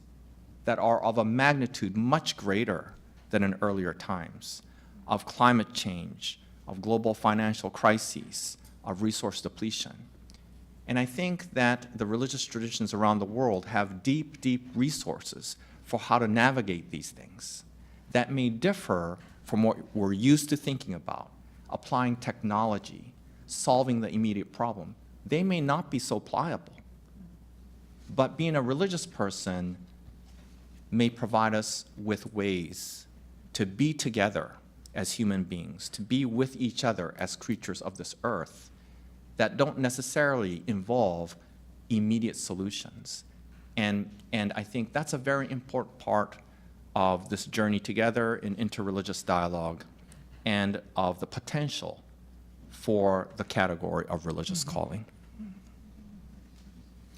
that are of a magnitude much greater than in earlier times, of climate change, of global financial crises, of resource depletion. And I think that the religious traditions around the world have deep, deep resources for how to navigate these things that may differ from what we're used to thinking about, applying technology, solving the immediate problem. They may not be so pliable. But being a religious person may provide us with ways to be together as human beings, to be with each other as creatures of this earth, that don't necessarily involve immediate solutions. And I think that's a very important part of this journey together in interreligious dialogue and of the potential for the category of religious calling.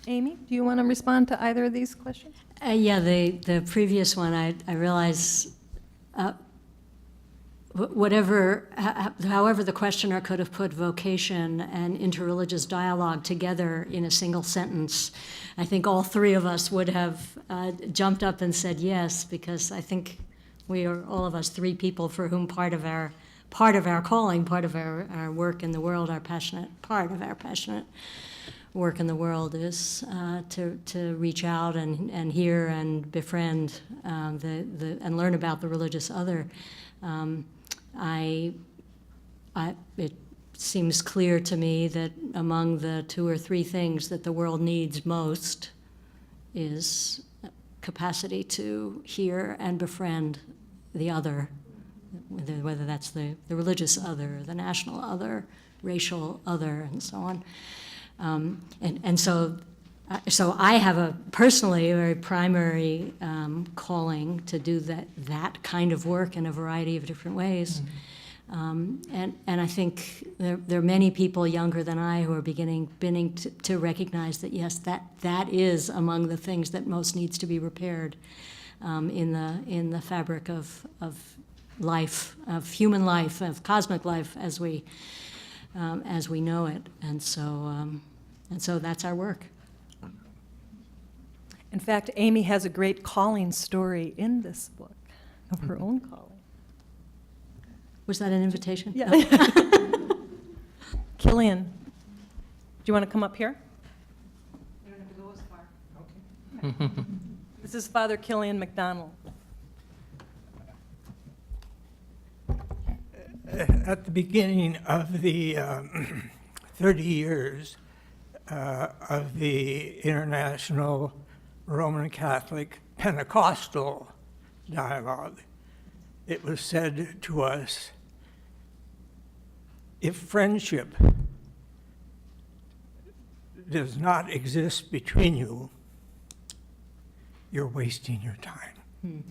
Amy, do you want to respond to either of these questions? Yeah, the previous one, I realize however the questioner could have put vocation and interreligious dialogue together in a single sentence, I think all 3 of us would have jumped up and said yes, because I think we are, all of us, 3 people for whom part of our calling, part of our work in the world, part of our passionate work in the world is to reach out and hear and befriend and learn about the religious other. It seems clear to me that among the 2 or 3 things that the world needs most is capacity to hear and befriend the other, whether that's the religious other, the national other, racial other, and so on. So I have personally a very primary calling to do that kind of work in a variety of different ways. And I think there are many people younger than I who are beginning to recognize that, yes, that is among the things that most needs to be repaired in the fabric of life, of human life, of cosmic life as we know it. And so that's our work. In fact, Amy has a great calling story in this book of her own calling. Was that an invitation? Yeah. Killian, do you want to come up here? You don't have to go as far. Okay. This is Father Killian McDonald. At the beginning of the 30 years of the International Roman Catholic Pentecostal dialogue, it was said to us, if friendship does not exist between you, you're wasting your time.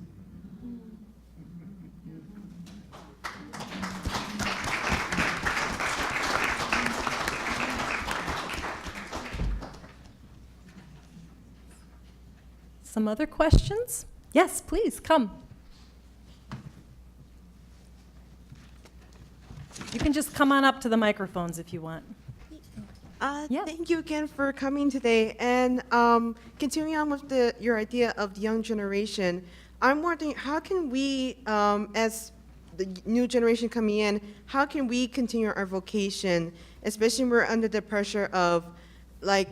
Some other questions? Yes, please, come. You can just come on up to the microphones if you want. Yeah. Thank you again for coming today. And continuing on with your idea of the young generation, I'm wondering how can we, as the new generation coming in, how can we continue our vocation, especially when we're under the pressure of, like,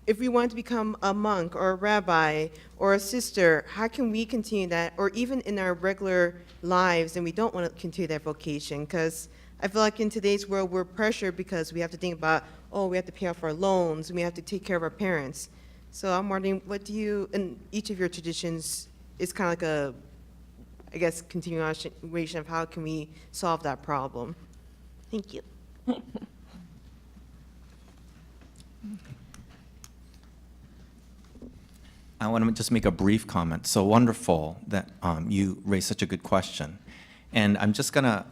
if we want to become a monk or a rabbi or a sister, how can we continue that? Or even in our regular lives, and we don't want to continue that vocation, because I feel like in today's world, we're pressured because we have to think about, we have to pay off our loans, and we have to take care of our parents. So I'm wondering, what do you, in each of your traditions, is kind of like a, I guess, continuation of how can we solve that problem? Thank you. I want to just make a brief comment. So wonderful that you raised such a good question. And I'm just going to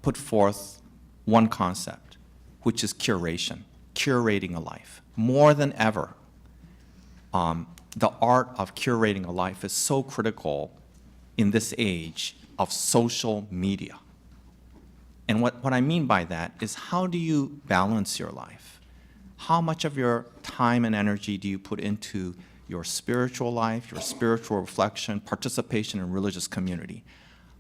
put forth one concept, which is curation, curating a life. More than ever, the art of curating a life is so critical in this age of social media. And what I mean by that is, how do you balance your life? How much of your time and energy do you put into your spiritual life, your spiritual reflection, participation in religious community?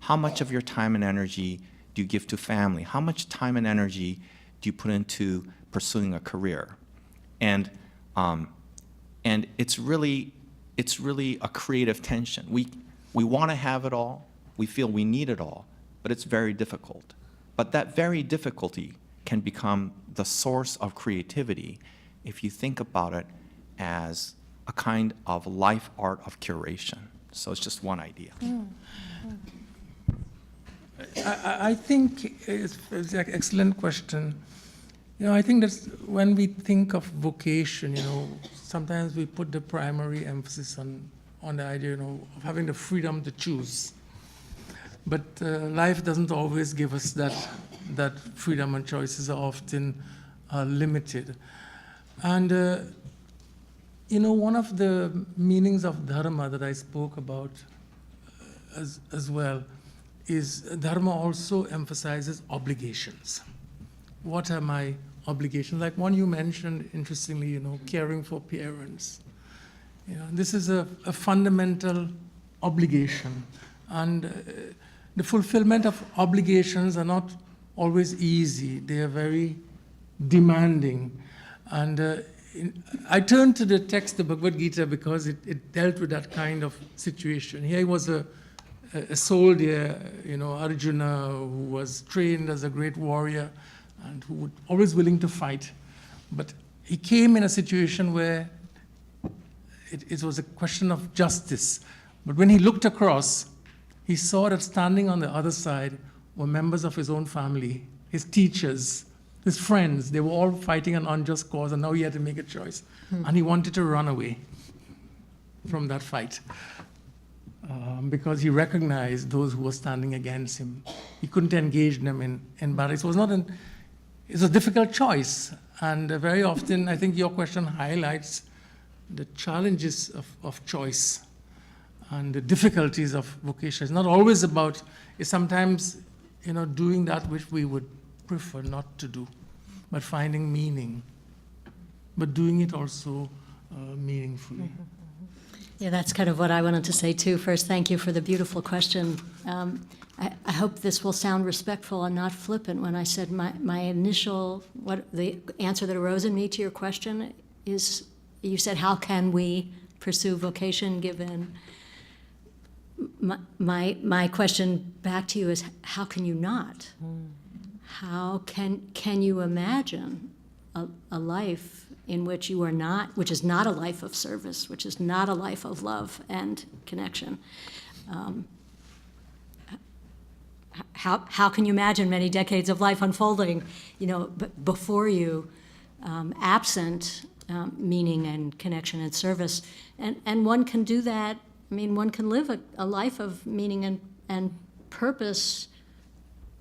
How much of your time and energy do you give to family? How much time and energy do you put into pursuing a career? And it's really a creative tension. We want to have it all. We feel we need it all, but it's very difficult. But that very difficulty can become the source of creativity if you think about it as a kind of life art of curation. So it's just one idea. I think it's an excellent question. I think that's when we think of vocation, sometimes we put the primary emphasis on the idea, of having the freedom to choose. But life doesn't always give us that freedom, and choices are often limited. And, one of the meanings of dharma that I spoke about as well is dharma also emphasizes obligations. What are my obligations? Like one you mentioned, interestingly, caring for parents. This is a fundamental obligation. And the fulfillment of obligations are not always easy. They are very demanding. And I turned to the text, the Bhagavad Gita, because it dealt with that kind of situation. Here was a soldier, Arjuna, who was trained as a great warrior and who was always willing to fight. But he came in a situation where it was a question of justice. But when he looked across, he saw that standing on the other side were members of his own family, his teachers, his friends. They were all fighting an unjust cause, and now he had to make a choice. And he wanted to run away from that fight because he recognized those who were standing against him. He couldn't engage them in battle. It was not it's a difficult choice. And very often, I think your question highlights the challenges of choice and the difficulties of vocation. It's not always about, it's sometimes, doing that which we would prefer not to do, but finding meaning, but doing it also meaningfully. Yeah, that's kind of what I wanted to say too. First, thank you for the beautiful question. I hope this will sound respectful and not flippant when I said my initial, the answer that arose in me to your question is, you said, how can we pursue vocation given? My question back to you is, how can you not? How can you imagine a life in which you are not, which is not a life of service, which is not a life of love and connection? How can you imagine many decades of life unfolding, before you, absent meaning and connection and service? And one can do that. I mean, one can live a life of meaning and purpose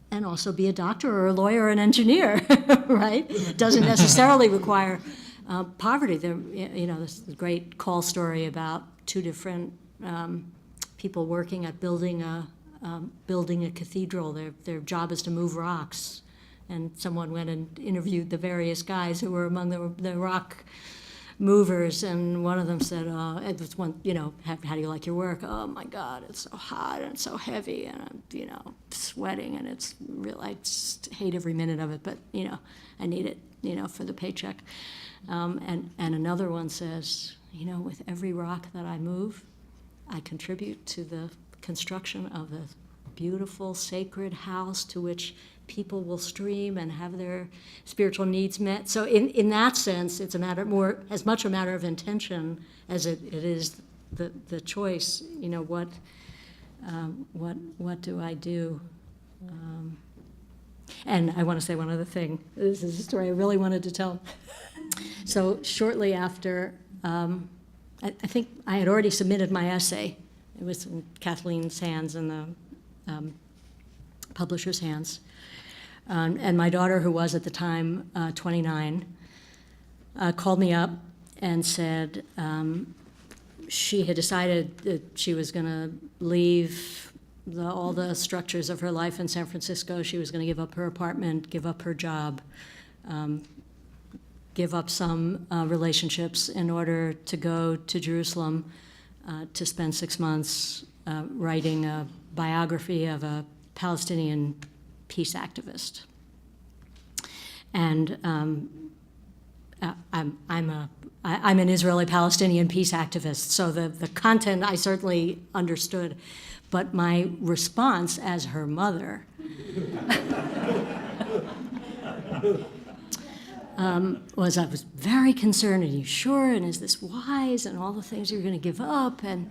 and also be a doctor or a lawyer or an engineer, right? Doesn't necessarily require poverty. This great call story about two different people working at building a cathedral. Their job is to move rocks. And someone went and interviewed the various guys who were among the rock movers, and one of them said, it was one, how do you like your work? Oh my God, it's so hot and it's so heavy, and I'm, sweating, and it's real, I just hate every minute of it, but, I need it, for the paycheck. And another one says, with every rock that I move, I contribute to the construction of a beautiful, sacred house to which people will stream and have their spiritual needs met. So in that sense, it's as much a matter of intention as it is the choice. What do I do? And I want to say one other thing. This is a story I really wanted to tell. So shortly after, I think I had already submitted my essay. It was in Kathleen's hands and the publisher's hands. And my daughter, who was at the time 29, called me up and said she had decided that she was going to leave all the structures of her life in San Francisco. She was going to give up her apartment, give up her job, give up some relationships in order to go to Jerusalem to spend 6 months writing a biography of a Palestinian peace activist. And I'm an Israeli-Palestinian peace activist, so the content I certainly understood, but my response as her mother was I was very concerned. Are you sure? And is this wise? And all the things you're going to give up? And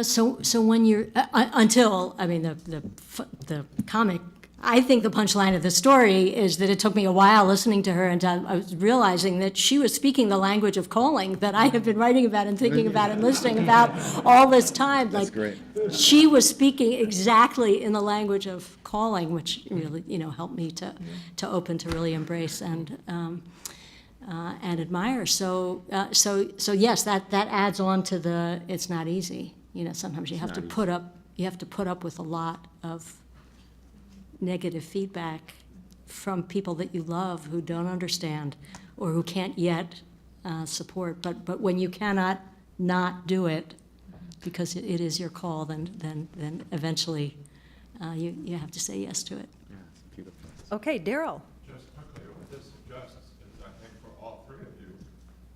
so when you're until the comic. I think the punchline of the story is that it took me a while listening to her, and I was realizing that she was speaking the language of calling that I have been writing about and thinking about and listening about all this time. That's great. She was speaking exactly in the language of calling, which really, helped me to open, to really embrace and admire. So yes, that adds on to the. It's not easy. Sometimes you have to put up with a lot of negative feedback from people that you love who don't understand or who can't yet support. But when you cannot not do it because it is your call, then eventually you have to say yes to it. Yeah, it's beautiful. Okay, Daryl. Just quickly, what this suggests is, I think for all three of you,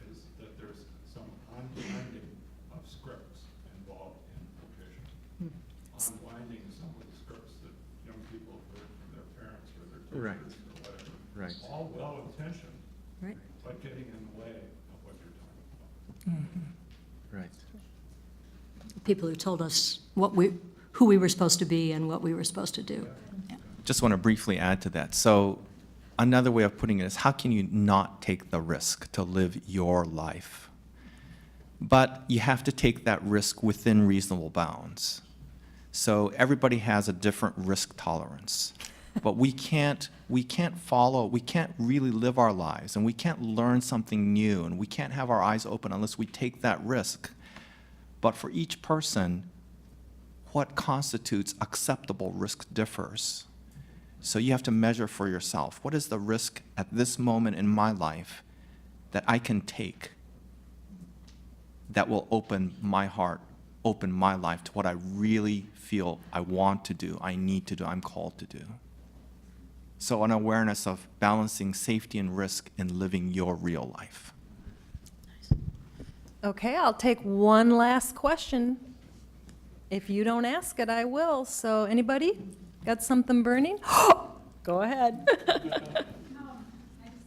is that there's some unwinding of scripts involved in vocation. Unwinding some of the scripts that young people have heard from their parents or their Right. teachers or whatever. Right. All well-intentioned, Right. but getting in the way of what you're talking about. Right. People who told us who we were supposed to be and what we were supposed to do. Yeah. Just want to briefly add to that. So another way of putting it is, how can you not take the risk to live your life? But you have to take that risk within reasonable bounds. So everybody has a different risk tolerance. But we can't really live our lives, and we can't learn something new, and we can't have our eyes open unless we take that risk. But for each person, what constitutes acceptable risk differs. So you have to measure for yourself, what is the risk at this moment in my life that I can take that will open my heart, open my life to what I really feel I want to do, I need to do, I'm called to do. So an awareness of balancing safety and risk in living your real life. Okay, I'll take one last question. If you don't ask it, I will. So anybody got something burning? Go ahead. I just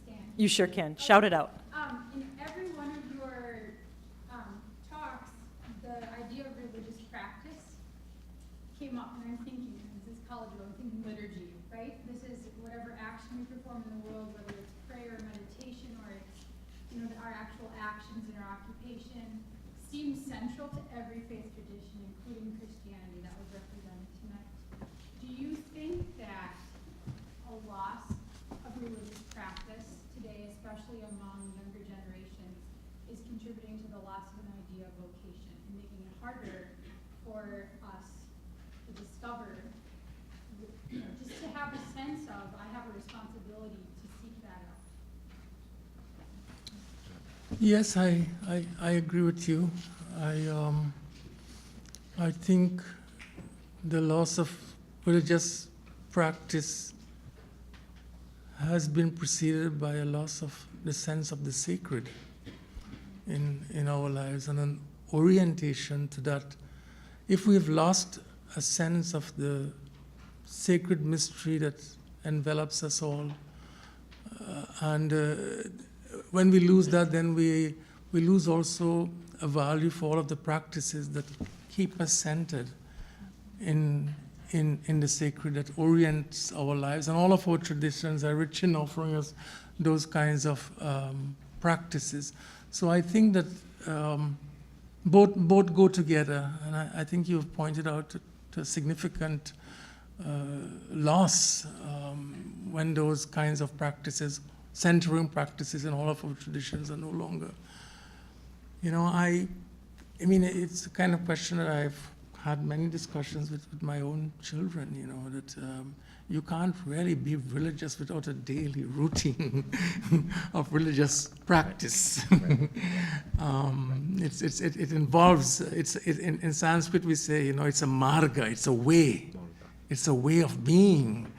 can. You sure can. Shout it out. In every one of your talks, the idea of religious practice came up, and I'm thinking, this is college, I'm thinking liturgy, right? This is whatever action we perform in the world, whether it's prayer, meditation, or it's, our actual actions in our occupation, seems central to every faith tradition, including Christianity, that was represented tonight. Do you think that a loss of religious practice today, especially among younger generations, is contributing to the loss of an idea of vocation and making it harder for us to discover, just to have a sense of, I have a responsibility to seek that out? Yes, I agree with you. I think the loss of religious practice has been preceded by a loss of the sense of the sacred in our lives, and an orientation to that. If we've lost a sense of the sacred mystery that envelops us all, when we lose that, then we lose also a value for all of the practices that keep us centered in the sacred, that orients our lives. And all of our traditions are rich in offering us those kinds of practices. So I think that both go together, and I think you've pointed out to a significant loss when those kinds of practices, centering practices in all of our traditions, are no longer. I mean, it's the kind of question that I've had many discussions with my own children, that you can't really be religious without a daily routine of religious practice. It involves, in Sanskrit we say, it's a marga, it's a way. It's a way of being.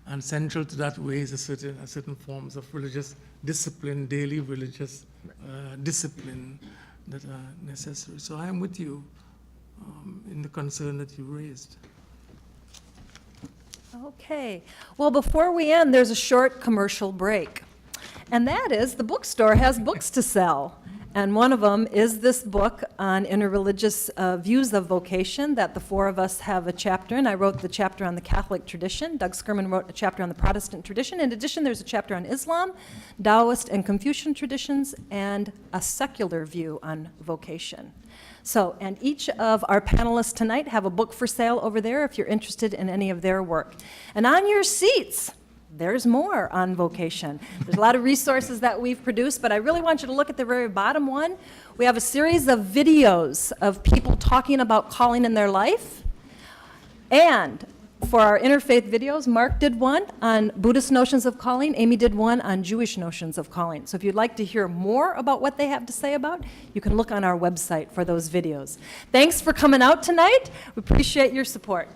And central to that way is a certain forms of religious discipline, daily religious discipline that are necessary. So I am with you in the concern that you raised. Okay. Well, before we end, there's a short commercial break. And that is, the bookstore has books to sell. And one of them is this book on interreligious views of vocation that the four of us have a chapter in. I wrote the chapter on the Catholic tradition. Doug Skirman wrote a chapter on the Protestant tradition. In addition, there's a chapter on Islam, Taoist and Confucian traditions, and a secular view on vocation. So, and each of our panelists tonight have a book for sale over there if you're interested in any of their work. And on your seats, there's more on vocation. There's a lot of resources that we've produced, but I really want you to look at the very bottom one. We have a series of videos of people talking about calling in their life. And for our interfaith videos, Mark did one on Buddhist notions of calling. Amy did one on Jewish notions of calling. So if you'd like to hear more about what they have to say about, you can look on our website for those videos. Thanks for coming out tonight. We appreciate your support.